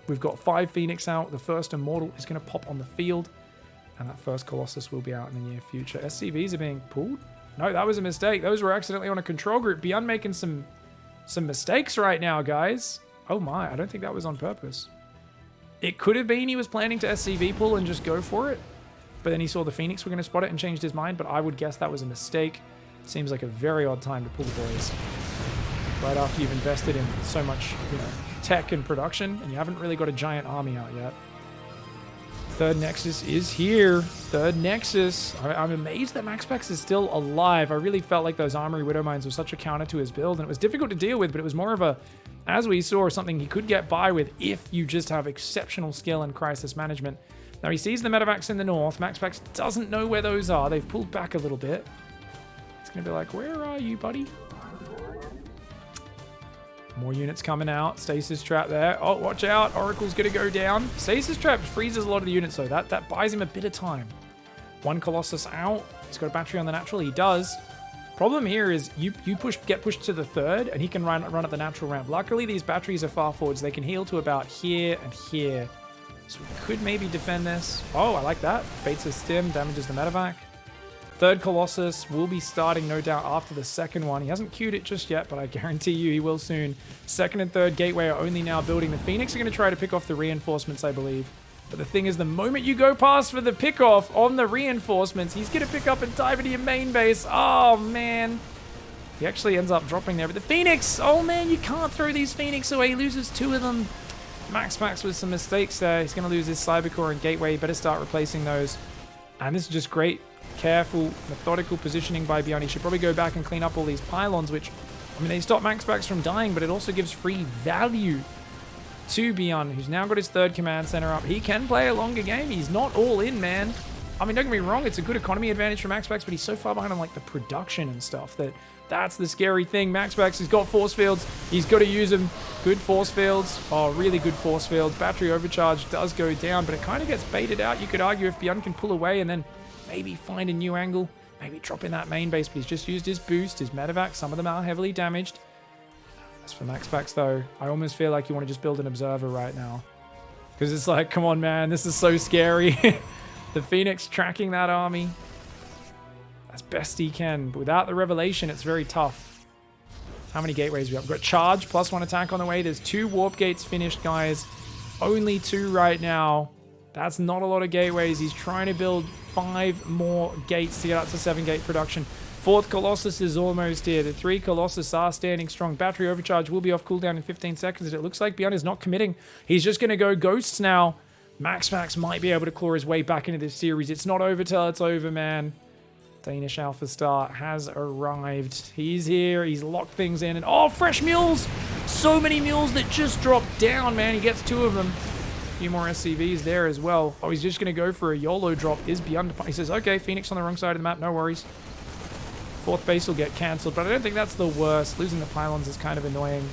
We've got 5 Phoenix out. The first Immortal is going to pop on the field. And that first Colossus will be out in the near future. SCVs are being pulled? No, that was a mistake. Those were accidentally on a control group. BYUN making some mistakes right now, guys. Oh my, I don't think that was on purpose. It could have been he was planning to SCV pull and just go for it. But then he saw the Phoenix were going to spot it and changed his mind. But I would guess that was a mistake. Seems like a very odd time to pull the boys. Right after you've invested in so much, tech and production, and you haven't really got a giant army out yet. Third Nexus is here. Third Nexus. I'm amazed that MAXPAX is still alive. I really felt like those Armory Widow Mines were such a counter to his build, and it was difficult to deal with, but it was more of a, as we saw, something he could get by with if you just have exceptional skill and crisis management. Now he sees the Medevacs in the north. MAXPAX doesn't know where those are. They've pulled back a little bit. He's going to be like, where are you, buddy? More units coming out. Stasis trap there. Oh, watch out. Oracle's going to go down. Stasis trap freezes a lot of the units, though. That buys him a bit of time. One Colossus out. He's got a battery on the natural. He does. Problem here is you get pushed to the third, and he can run at the natural ramp. Luckily, these batteries are far forwards. They can heal to about here and here. So we could maybe defend this. Oh, I like that. Baits his stim, damages the medevac. Third Colossus will be starting, no doubt, after the second one. He hasn't queued it just yet, but I guarantee you he will soon. Second and third gateway are only now building. The Phoenix are going to try to pick off the reinforcements, I believe. But the thing is, the moment you go past for the pickoff on the reinforcements, he's going to pick up and dive into your main base. Oh, man. He actually ends up dropping there. But the Phoenix, oh, man, you can't throw these Phoenix away. He loses 2 of them. MAXPAX with some mistakes there. He's going to lose his Cybercore and Gateway. Better start replacing those. And this is just great, careful, methodical positioning by BYUN. He should probably go back and clean up all these pylons, which, I mean, they stop MAXPAX from dying, but it also gives free value to BYUN, who's now got his third command center up. He can play a longer game. He's not all in, man. I mean, don't get me wrong, it's a good economy advantage for MAXPAX, but he's so far behind on like the production and stuff that's the scary thing. MAXPAX has got force fields. He's got to use them. Good force fields. Oh, really good force fields. Battery overcharge does go down, but it kind of gets baited out. You could argue if BYUN can pull away and then maybe find a new angle, maybe drop in that main base, but he's just used his boost, his medevac. Some of them are heavily damaged. As for MAXPAX, though, I almost feel like you want to just build an observer right now. Because it's like, come on, man, this is so scary. The Phoenix tracking that army as best he can. But without the revelation, it's very tough. How many gateways we have? We've got charge, +1 attack on the way. There's 2 warp gates finished, guys. Only 2 right now. That's not a lot of gateways. He's trying to build 5 more gates to get up to 7 gate production. 4th Colossus is almost here. The 3 Colossus are standing strong. Battery overcharge will be off cooldown in 15 seconds. It looks like BYUN is not committing. He's just going to go ghosts now. MAXPAX might be able to claw his way back into this series. It's not over till it's over, man. Danish Alpha Star has arrived. He's here. He's locked things in. And oh, fresh mules! So many mules that just dropped down, man. He gets 2 of them. A few more SCVs there as well. Oh, he's just going to go for a YOLO drop. Is BYUN... He says, okay, Phoenix on the wrong side of the map. No worries. 4th base will get cancelled, but I don't think that's the worst. Losing the pylons is kind of annoying.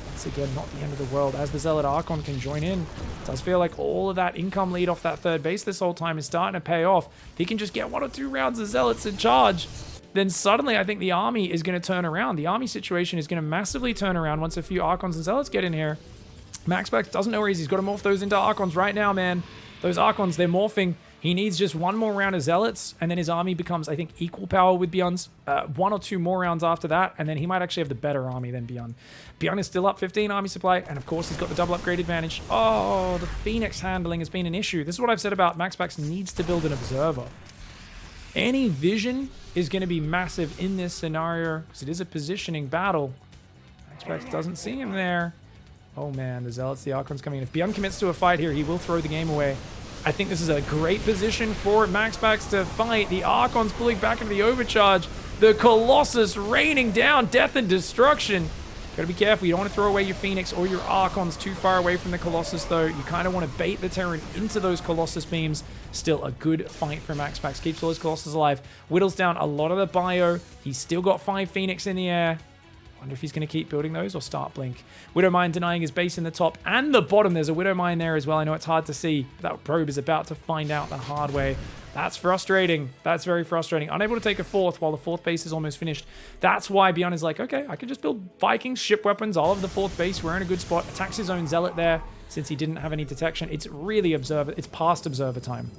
Once again, not the end of the world. As the Zealot Archon can join in, it does feel like all of that income lead off that 3rd base this whole time is starting to pay off. If he can just get 1 or 2 rounds of Zealots in charge, then suddenly I think the army is going to turn around. The army situation is going to massively turn around once a few Archons and Zealots get in here. MAXPAX doesn't know where he is. He's got to morph those into Archons right now, man. Those Archons, they're morphing. He needs just 1 more round of Zealots, and then his army becomes, I think, equal power with BYUN's. 1 or 2 more rounds after that, and then he might actually have the better army than BYUN. BYUN is still up 15 army supply, and of course, he's got the double upgrade advantage. Oh, the Phoenix handling has been an issue. This is what I've said about MAXPAX needs to build an observer. Any vision is going to be massive in this scenario, because it is a positioning battle. MAXPAX doesn't see him there. Oh man, the Zealots, the Archon's coming in. If BYUN commits to a fight here, he will throw the game away. I think this is a great position for MAXPAX to fight. The Archon's pulling back into the overcharge. The Colossus raining down death and destruction. Gotta be careful. You don't want to throw away your Phoenix or your Archons too far away from the Colossus, though. You kind of want to bait the Terran into those Colossus beams. Still a good fight for MAXPAX. Keeps all his Colossus alive. Whittles down a lot of the bio. He's still got 5 Phoenix in the air. Wonder if he's going to keep building those or start Blink. Widowmine denying his base in the top and the bottom. There's a Widowmine there as well. I know it's hard to see, but that probe is about to find out the hard way. That's frustrating. That's very frustrating. Unable to take a 4th while the 4th base is almost finished. That's why BYUN is like, okay, I could just build Vikings, ship weapons, all of the 4th base. We're in a good spot. Attacks his own Zealot there since he didn't have any detection. It's really observer. It's past observer time.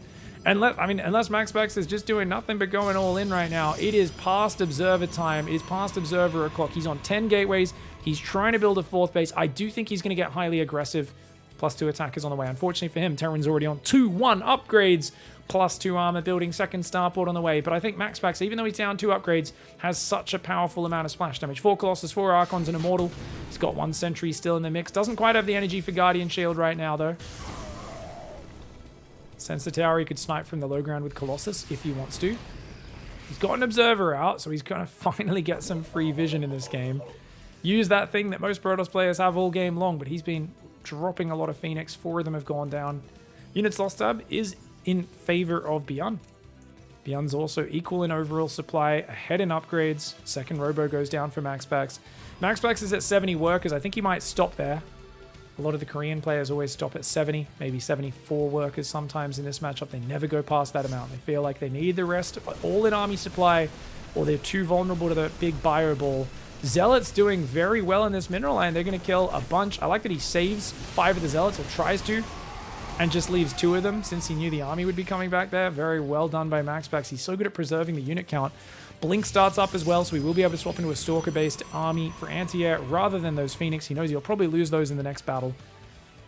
Unless MAXPAX is just doing nothing but going all in right now, it is past observer time. It is past observer o'clock. He's on 10 gateways. He's trying to build a 4th base. I do think he's going to get highly aggressive. +2 attackers on the way. Unfortunately for him, Terran's already on 2-1 upgrades. +2 armor building, 2nd starport on the way. But I think MAXPAX, even though he's down 2 upgrades, has such a powerful amount of splash damage. 4 Colossus, 4 Archons, and Immortal. He's got 1 Sentry still in the mix. Doesn't quite have the energy for Guardian Shield right now, though. Sensor Tower, he could snipe from the low ground with Colossus if he wants to. He's got an Observer out, so he's going to finally get some free vision in this game. Use that thing that most Protoss players have all game long, but he's been dropping a lot of Phoenix. 4 of them have gone down. Units lost tab is in favor of BYUN. BYUN's also equal in overall supply, ahead in upgrades. Second robo goes down for MAXPAX. MAXPAX is at 70 workers. I think he might stop there. A lot of the Korean players always stop at 70, maybe 74 workers sometimes in this matchup. They never go past that amount. They feel like they need the rest all in army supply, or they're too vulnerable to the big bio ball. Zealots doing very well in this mineral line. They're going to kill a bunch. I like that he saves 5 of the Zealots, or tries to, and just leaves 2 of them since he knew the army would be coming back there. Very well done by MAXPAX. He's so good at preserving the unit count. Blink starts up as well, so we will be able to swap into a Stalker-based army for anti-air rather than those Phoenix. He knows he'll probably lose those in the next battle.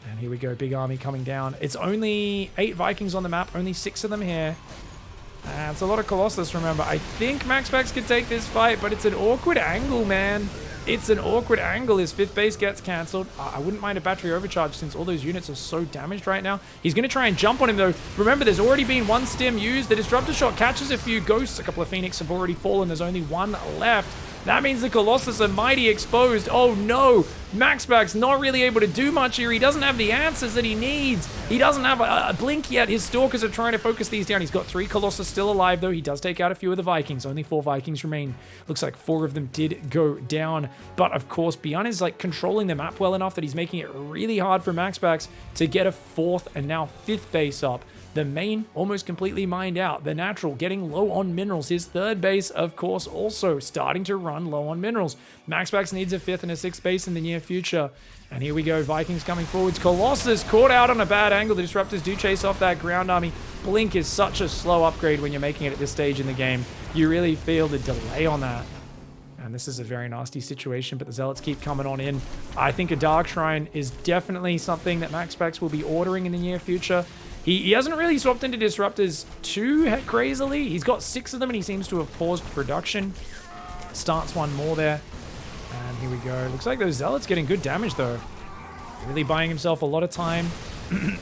And here we go, big army coming down. It's only 8 Vikings on the map, only 6 of them here. It's a lot of Colossus, remember. I think MAXPAX could take this fight, but it's an awkward angle, man. It's an awkward angle. His 5th base gets cancelled. I wouldn't mind a battery overcharge since all those units are so damaged right now. He's going to try and jump on him, though. Remember, there's already been 1 stim used. The Disruptor Shot catches a few ghosts. A couple of Phoenix have already fallen. There's only 1 left. That means the Colossus are mighty exposed. Oh no, MAXPAX not really able to do much here. He doesn't have the answers that he needs. He doesn't have a blink yet. His Stalkers are trying to focus these down. He's got 3 Colossus still alive, though. He does take out a few of the Vikings. Only 4 Vikings remain. Looks like 4 of them did go down. But of course, BYUN is like controlling the map well enough that he's making it really hard for MAXPAX to get a 4th and now 5th base up. The main almost completely mined out. The natural getting low on minerals. His 3rd base, of course, also starting to run low on minerals. MAXPAX needs a 5th and a 6th base in the near future. And here we go, Vikings coming forwards. Colossus caught out on a bad angle. The Disruptors do chase off that ground army. Blink is such a slow upgrade when you're making it at this stage in the game. You really feel the delay on that. And this is a very nasty situation, but the Zealots keep coming on in. I think a Dark Shrine is definitely something that MAXPAX will be ordering in the near future. He hasn't really swapped into Disruptors too crazily. He's got 6 of them, and he seems to have paused production. Starts 1 more there. And here we go. Looks like those Zealots getting good damage, though. Really buying himself a lot of time.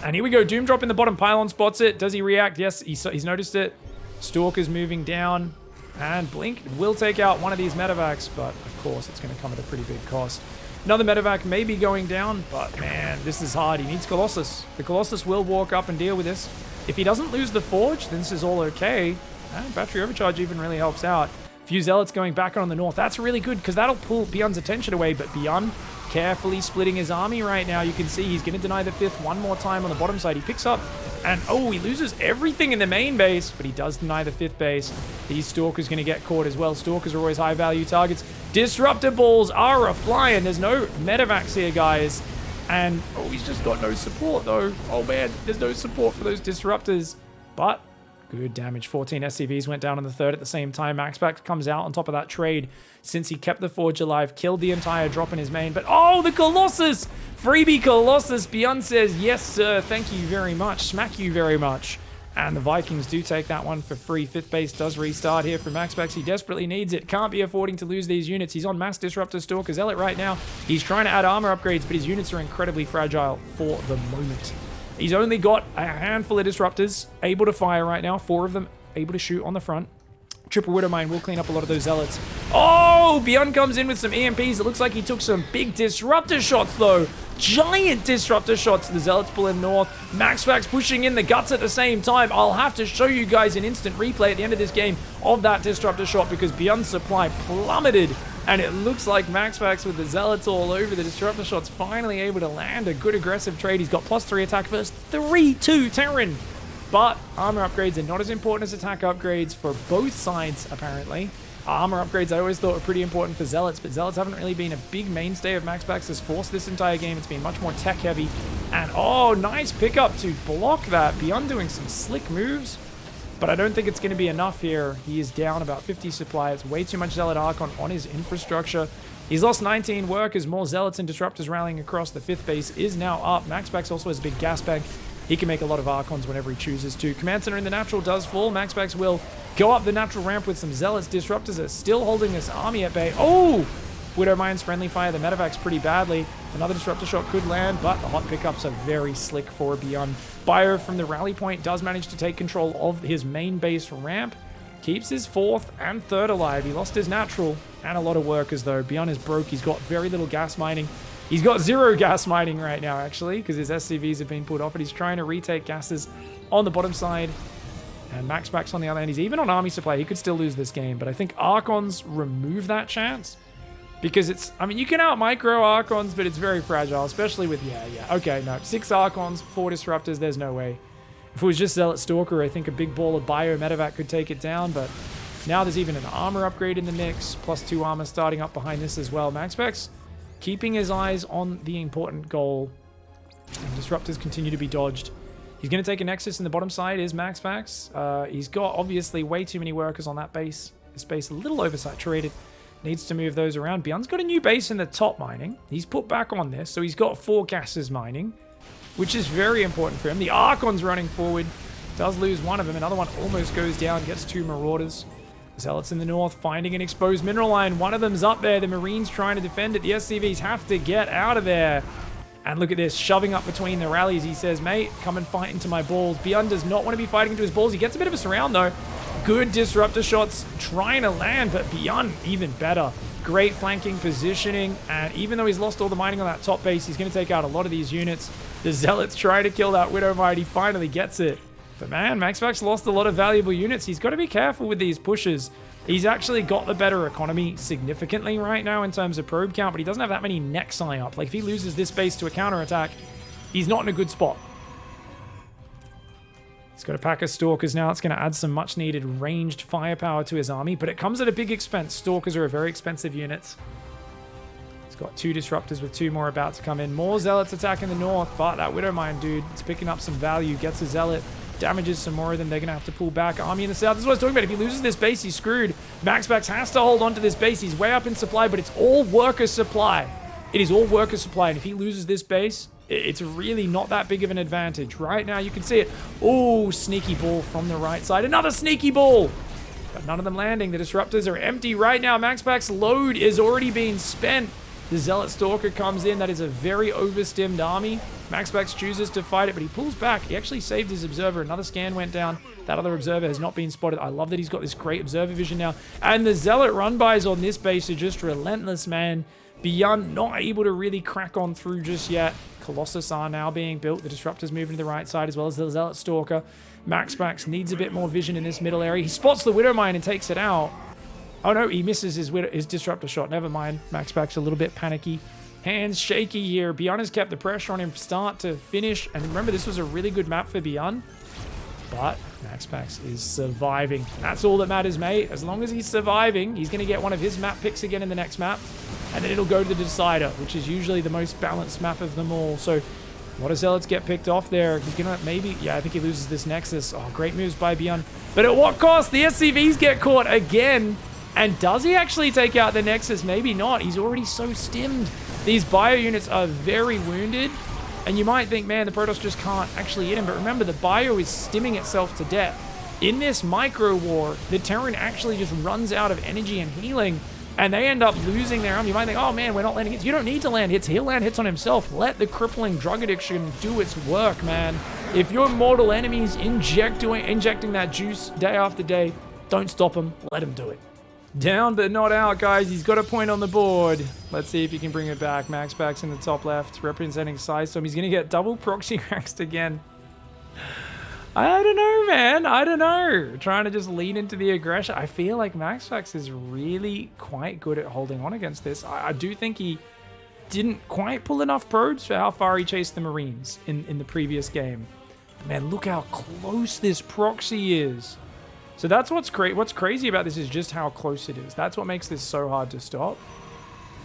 And here we go. Doom Drop in the bottom pylon spots it. Does he react? Yes, he's noticed it. Stalker's moving down. And Blink will take out one of these medevacs, but of course it's going to come at a pretty big cost. Another medevac may be going down, but man, this is hard. He needs Colossus. The Colossus will walk up and deal with this. If he doesn't lose the Forge, then this is all okay. And battery overcharge even really helps out. Few Zealots going back on the north. That's really good because that'll pull BYUN's attention away, but BYUN carefully splitting his army right now. You can see he's going to deny the 5th one more time on the bottom side. He picks up and, oh, he loses everything in the main base, but he does deny the 5th base. These Stalkers going to get caught as well. Stalkers are always high-value targets. Disruptor balls are a-flying. There's no medevacs here, guys. And, oh, he's just got no support, though. Oh, man, there's no support for those Disruptors. But good damage. 14 SCVs went down on the 3rd at the same time. MAXPAX comes out on top of that trade since he kept the Forge alive, killed the entire drop in his main. But, oh, the Colossus! Freebie Colossus. BYUN says, yes, sir, thank you very much. Smack you very much. And the Vikings do take that one for free. 5th base does restart here for MAXPAX. He desperately needs it. Can't be affording to lose these units. He's on Mass Disruptor Stalker Zealot right now. He's trying to add armor upgrades, but his units are incredibly fragile for the moment. He's only got a handful of Disruptors able to fire right now. 4 of them able to shoot on the front. Triple Widow Mine will clean up a lot of those Zealots. Oh, BYUN comes in with some EMPs. It looks like he took some big Disruptor shots, though. Giant Disruptor shots. The Zealots pull in north. MAXPAX pushing in the guts at the same time. I'll have to show you guys an instant replay at the end of this game of that Disruptor shot because BYUN's supply plummeted. And it looks like MAXPAX with the Zealots all over. The Disruptor shot's finally able to land a good aggressive trade. He's got +3 attack versus 3-2 Terran. But armor upgrades are not as important as attack upgrades for both sides, apparently. Armor upgrades I always thought were pretty important for Zealots, but Zealots haven't really been a big mainstay of MAXPAX's force this entire game. It's been much more tech heavy. And oh, nice pickup to block that. BYUN doing some slick moves, but I don't think it's going to be enough here. He is down about 50 supply. It's way too much Zealot Archon on his infrastructure. He's lost 19 workers. More Zealots and Disruptors rallying across. The 5th base is now up. MAXPAX also has a big gas bank. He can make a lot of Archons whenever he chooses to. Command Center in the natural does fall. MAXPAX will go up the natural ramp with some Zealots. Disruptors are still holding this army at bay. Oh! Widow Mines friendly fire the medevac's pretty badly. Another Disruptor shot could land, but the hot pickups are very slick for BYUN. Bio from the rally point does manage to take control of his main base ramp. Keeps his 4th and 3rd alive. He lost his natural and a lot of workers, though. BYUN is broke. He's got very little gas mining. He's got 0 gas mining right now, actually, because his SCVs have been pulled off, and he's trying to retake gases on the bottom side. And MAXPAX on the other hand, he's even on army supply. He could still lose this game, but I think Archons remove that chance because it's, I mean, you can out micro Archons, but it's very fragile, especially with, okay, no, 6 Archons, 4 Disruptors, there's no way. If it was just Zealot Stalker, I think a big ball of Bio Medevac could take it down, but now there's even an armor upgrade in the mix, plus 2 armor starting up behind this as well. MAXPAX keeping his eyes on the important goal, and Disruptors continue to be dodged. He's going to take a Nexus in the bottom side is MAXPAX. He's got obviously way too many workers on that base. This base a little oversaturated. Needs to move those around. BYUN's got a new base in the top mining. He's put back on this, so he's got 4 gases mining, which is very important for him. The Archon's running forward. Does lose one of them. Another one almost goes down. Gets 2 Marauders. Zealots in the north finding an exposed mineral line. One of them's up there. The Marines trying to defend it. The SCVs have to get out of there. And look at this, shoving up between the rallies. He says, mate, come and fight into my balls. BYUN does not want to be fighting into his balls. He gets a bit of a surround, though. Good disruptor shots trying to land, but BYUN even better. Great flanking positioning. And even though he's lost all the mining on that top base, he's going to take out a lot of these units. The Zealots try to kill that Widowmite. He finally gets it. But man, MAXPAX lost a lot of valuable units. He's got to be careful with these pushes. He's actually got the better economy significantly right now in terms of probe count, but he doesn't have that many Nexi up. Like, if he loses this base to a counterattack, he's not in a good spot. He's got a pack of Stalkers now. It's going to add some much-needed ranged firepower to his army, but it comes at a big expense. Stalkers are a very expensive unit. He's got 2 Disruptors with 2 more about to come in. More Zealots attacking the north, but that Widowmine dude is picking up some value, gets a Zealot. Damages some more of them. They're going to have to pull back. Army in the south. This is what I was talking about. If he loses this base, he's screwed. MAXPAX has to hold on to this base. He's way up in supply, but it's all worker supply. It is all worker supply. And if he loses this base, it's really not that big of an advantage. Right now, you can see it. Oh, sneaky ball from the right side. Another sneaky ball. But none of them landing. The Disruptors are empty right now. MAXPAX's load is already being spent. The Zealot Stalker comes in. That is a very overstimmed army. MAXPAX chooses to fight it, but he pulls back. He actually saved his observer. Another scan went down. That other observer has not been spotted. I love that he's got this great observer vision now. And the Zealot run-bys on this base are just relentless, man. BYUN not able to really crack on through just yet. Colossus are now being built. The Disruptors moving to the right side as well as the Zealot Stalker. MAXPAX needs a bit more vision in this middle area. He spots the Widowmine and takes it out. Oh no, he misses his Disruptor shot. Never mind. MAXPAX a little bit panicky. Hands shaky here. BYUN has kept the pressure on him start to finish. And remember, this was a really good map for BYUN. But MAXPAX is surviving. That's all that matters, mate. As long as he's surviving, he's going to get one of his map picks again in the next map. And then it'll go to the Decider, which is usually the most balanced map of them all. So a lot of Zealots get picked off there. He's going to maybe... Yeah, I think he loses this Nexus. Oh, great moves by BYUN. But at what cost? The SCVs get caught again. And does he actually take out the Nexus? Maybe not. He's already so stimmed. These bio units are very wounded. And you might think, man, the Protoss just can't actually hit him. But remember, the bio is stimming itself to death. In this micro war, the Terran actually just runs out of energy and healing. And they end up losing their army. You might think, oh man, we're not landing hits. You don't need to land hits. He'll land hits on himself. Let the crippling drug addiction do its work, man. If your mortal enemies injecting that juice day after day, don't stop them. Let them do it. Down but not out, guys. He's got a point on the board. Let's see if he can bring it back. MAXPAX in the top left, representing Psystorm. He's going to get double proxy raxed again. I don't know, man. I don't know. Trying to just lean into the aggression. I feel like MAXPAX is really quite good at holding on against this. I do think he didn't quite pull enough probes for how far he chased the Marines in the previous game. But man, look how close this proxy is. So that's what's crazy about this is just how close it is. That's what makes this so hard to stop.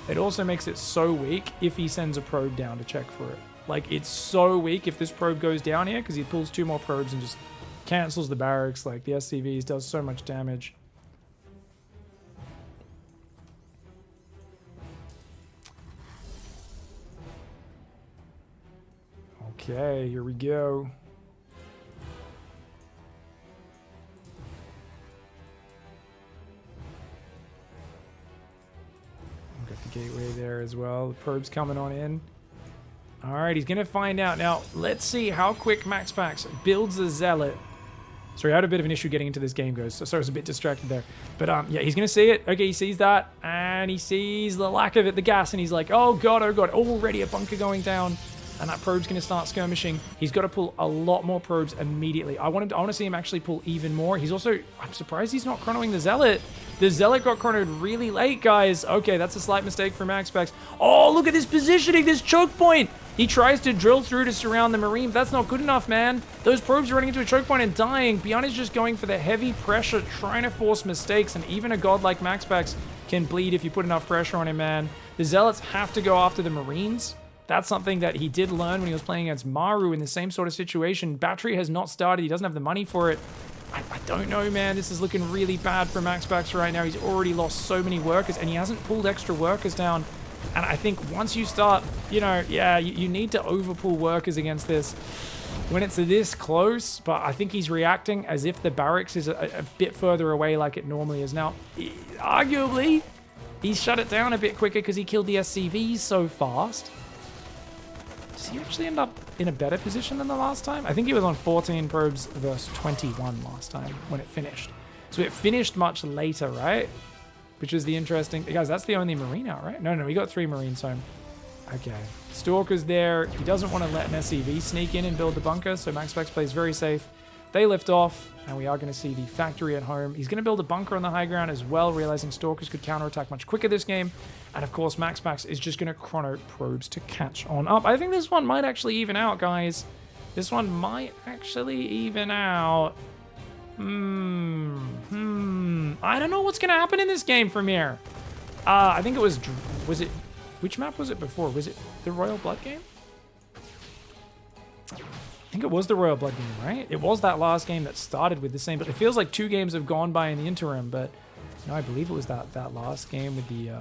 It also makes it so weak if he sends a probe down to check for it. Like, it's so weak if this probe goes down here because he pulls 2 more probes and just cancels the barracks. Like, the SCVs does so much damage. Okay, here we go. Gateway there as well. The probe's coming on in. All right, he's going to find out. Now, let's see how quick MAXPAX builds a Zealot. Sorry, I had a bit of an issue getting into this game, guys. So I was a bit distracted there. But yeah, he's going to see it. Okay, he sees that. And he sees the lack of it, the gas. And he's like, oh, God, already a bunker going down. and that probe's going to start skirmishing. He's got to pull a lot more probes immediately. I want to see him actually pull even more. He's also, I'm surprised he's not chronoing the Zealot. The Zealot got chronoed really late, guys. Okay, that's a slight mistake from MAXPAX. Oh, look at this positioning, this choke point. He tries to drill through to surround the Marine, but that's not good enough, man. Those probes are running into a choke point and dying. BYUN is just going for the heavy pressure, trying to force mistakes, and even a god like MAXPAX can bleed if you put enough pressure on him, man. The Zealots have to go after the Marines. That's something that he did learn when he was playing against Maru in the same sort of situation. Battery has not started. He doesn't have the money for it. I don't know, man. This is looking really bad for MAXPAX right now. He's already lost so many workers, and he hasn't pulled extra workers down. And I think once you start, you know, yeah, you need to overpull workers against this when it's this close. But I think he's reacting as if the barracks is a bit further away like it normally is. Now, arguably, he's shut it down a bit quicker because he killed the SCVs so fast. Does he actually end up in a better position than the last time? I think he was on 14 probes versus 21 last time when it finished. So it finished much later, right? Which is the interesting... Guys, that's the only Marine out, right? No, we got 3 Marines home. Okay. Stalker's there. He doesn't want to let an SCV sneak in and build the bunker, so MAXPAX plays very safe. They lift off, and we are going to see the factory at home. He's going to build a bunker on the high ground as well, realizing Stalkers could counterattack much quicker this game. And of course, MAXPAX is just going to chrono probes to catch on up. I think this one might actually even out, guys. This one might actually even out. I don't know what's going to happen in this game from here. I think it was it... Which map was it before? Was it the Royal Blood game? I think it was the Royal Blood game, right? It was that last game that started with the same, but it feels like 2 games have gone by in the interim, but no, I believe it was that last game with the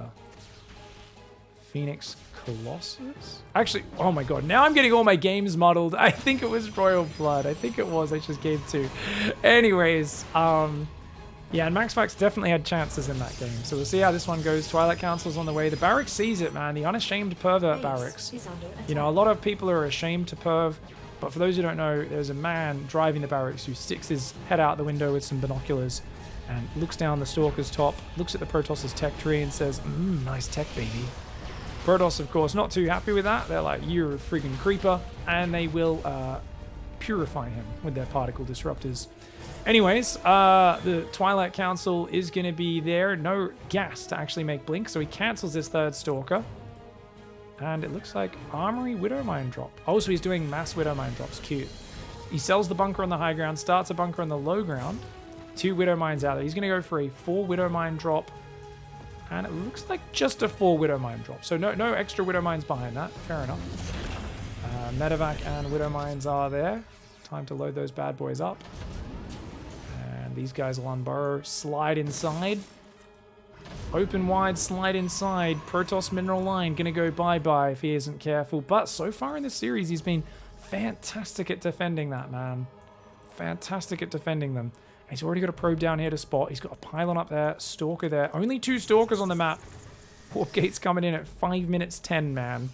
Phoenix Colossus? Actually, oh my god, now I'm getting all my games muddled. I think it was Royal Blood. I think it was. I just gave 2. Anyways, yeah, and MAXPAX definitely had chances in that game. So we'll see how this one goes. Twilight Council's on the way. The barracks sees it, man. The unashamed pervert barracks. You know, a lot of people are ashamed to perv. But for those who don't know, there's a man driving the barracks who sticks his head out the window with some binoculars and looks down the Stalker's top, looks at the Protoss' tech tree and says, nice tech, baby. Protoss, of course, not too happy with that. They're like, you're a freaking creeper. And they will purify him with their particle disruptors. Anyways, the Twilight Council is going to be there. No gas to actually make blink, so he cancels this 3rd Stalker. And it looks like Armory Widow Mine drop. Oh, so he's doing mass Widow Mine drops. Cute. He sells the bunker on the high ground, starts a bunker on the low ground. 2 Widow Mines out there. He's going to go for a 4 Widow Mine drop. And it looks like just a 4 Widow Mine drop. So no extra Widow Mines behind that. Fair enough. Medevac and Widow Mines are there. Time to load those bad boys up. And these guys will unburrow, slide inside. Open wide, slide inside. Protoss Mineral Line gonna go bye-bye if he isn't careful. But so far in this series, he's been fantastic at defending that, man. Fantastic at defending them. And he's already got a probe down here to spot. He's got a pylon up there, Stalker there. Only 2 Stalkers on the map. Warp Gate's coming in at 5 minutes 10, man.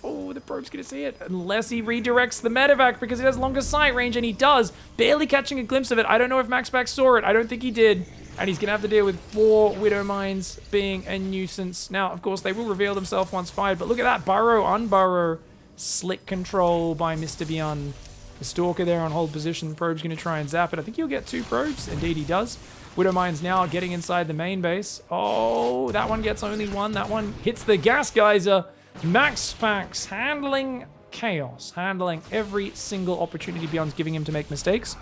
Oh, the probe's gonna see it. Unless he redirects the medevac because it has longer sight range, and he does. Barely catching a glimpse of it. I don't know if MAXPAX saw it. I don't think he did. And he's going to have to deal with 4 Widow Mines being a nuisance. Now, of course, they will reveal themselves once fired. But look at that. Burrow, unburrow. Slick control by Mr. BYUN. The Stalker there on hold position. The probe's going to try and zap it. I think he'll get 2 probes. Indeed, he does. Widow Mines now getting inside the main base. Oh, that one gets only 1. That one hits the gas geyser. MAXPAX handling chaos. Handling every single opportunity BYUN's giving him to make mistakes.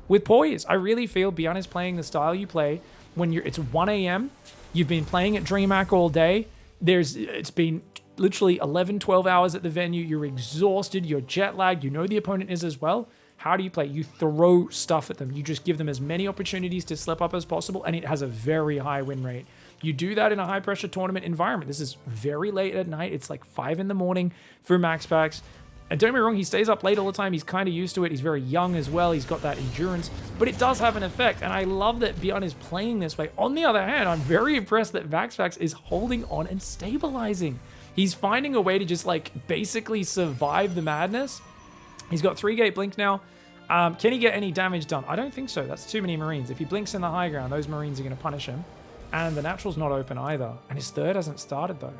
With poise. I really feel BYUN is playing the style you play when it's 1 a.m. You've been playing at DreamHack all day. It's been literally 11, 12 hours at the venue. You're exhausted. You're jet lagged. You know the opponent is as well. How do you play? You throw stuff at them. You just give them as many opportunities to slip up as possible, and it has a very high win rate. You do that in a high-pressure tournament environment. This is very late at night. It's like 5 in the morning for MAXPAX. And don't get me wrong, he stays up late all the time. He's kind of used to it. He's very young as well. He's got that endurance. But it does have an effect. And I love that BYUN is playing this way. On the other hand, I'm very impressed that MAXPAX is holding on and stabilizing. He's finding a way to just like basically survive the madness. He's got 3-gate blink now. Can he get any damage done? I don't think so. That's too many Marines. If he blinks in the high ground, those Marines are going to punish him. And the natural's not open either. And his 3rd hasn't started though.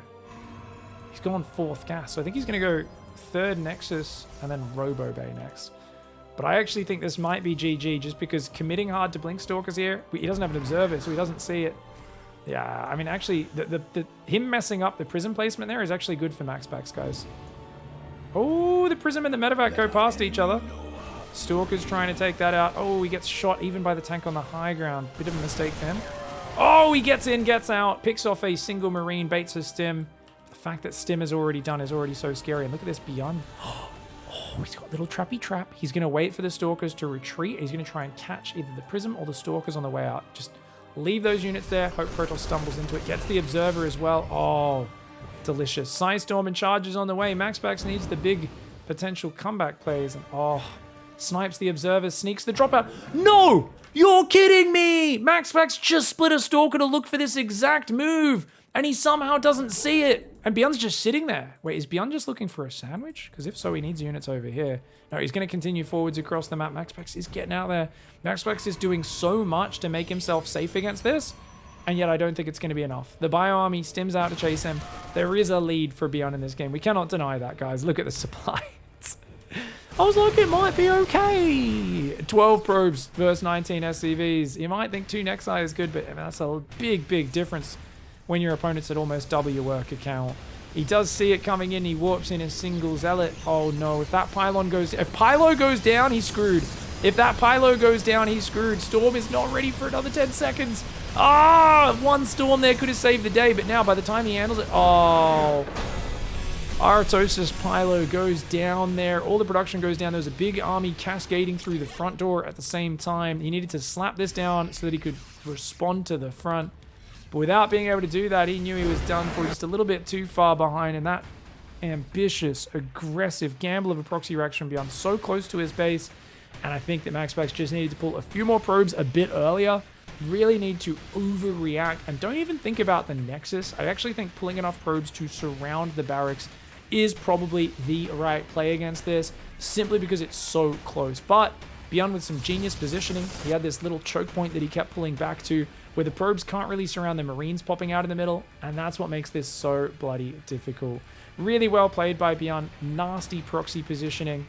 He's gone 4th gas. So I think he's going to go third Nexus, and then Robo Bay next. But I actually think this might be GG just because committing hard to Blink Stalkers here. He doesn't have an observer, so he doesn't see it. Yeah, I mean, actually, him messing up the prism placement there is actually good for MAXPAX, guys. Oh, the prism and the medevac go past each other. Stalker's trying to take that out. Oh, he gets shot even by the tank on the high ground. Bit of a mistake for him. Oh, he gets in, gets out, picks off a single Marine, baits his stim. The fact that stim is already done is already so scary. And look at this BYUN. Oh, he's got a little trappy trap. He's going to wait for the Stalkers to retreat. He's going to try and catch either the prism or the Stalkers on the way out. Just leave those units there. Hope Protoss stumbles into it. Gets the observer as well. Oh, delicious. Psystorm and charges on the way. MAXPAX needs the big potential comeback plays. And oh, snipes the observer, sneaks the dropout. No! You're kidding me! MAXPAX just split a Stalker to look for this exact move, and he somehow doesn't see it. And BYUN's just sitting there. Wait, is BYUN just looking for a sandwich? Because if so, he needs units over here. No, he's going to continue forwards across the map. MAXPAX is getting out there. MAXPAX is doing so much to make himself safe against this, and yet I don't think it's going to be enough. The bio army stims out to chase him. There is a lead for BYUN in this game. We cannot deny that, guys. Look at the supplies. I was like, it might be okay. 12 probes versus 19 SCVs. You might think 2 Nexi is good, but that's a big, big difference when your opponent's at almost double your worker count. He does see it coming in. He warps in a single zealot. Oh no, if that pylon goes... If Pylo goes down, he's screwed. If that Pylo goes down, he's screwed. Storm is not ready for another 10 seconds. Ah, one Storm there could have saved the day, but now by the time he handles it... Oh... Aratosis Pylo goes down there. All the production goes down. There's a big army cascading through the front door at the same time. He needed to slap this down so that he could respond to the front. But without being able to do that, he knew he was done for, just a little bit too far behind. And that ambitious, aggressive gamble of a proxy reaction beyond so close to his base. And I think that MAXPAX just needed to pull a few more probes a bit earlier. Really need to overreact. And don't even think about the Nexus. I actually think pulling enough probes to surround the barracks is probably the right play against this, simply because it's so close. But BYUN with some genius positioning, he had this little choke point that he kept pulling back to, where the probes can't really surround the Marines popping out in the middle, and that's what makes this so bloody difficult. Really well played by BYUN, nasty proxy positioning,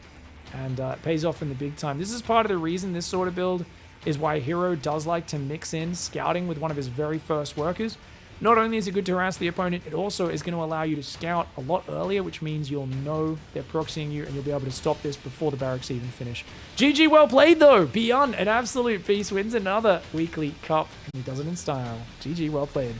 and it pays off in the big time. This is part of the reason this sort of build is why Hero does like to mix in scouting with one of his very first workers. Not only is it good to harass the opponent, it also is going to allow you to scout a lot earlier, which means you'll know they're proxying you and you'll be able to stop this before the barracks even finish. GG well played though. BYUN, an absolute beast, wins another weekly cup, and he does it in style. GG well played.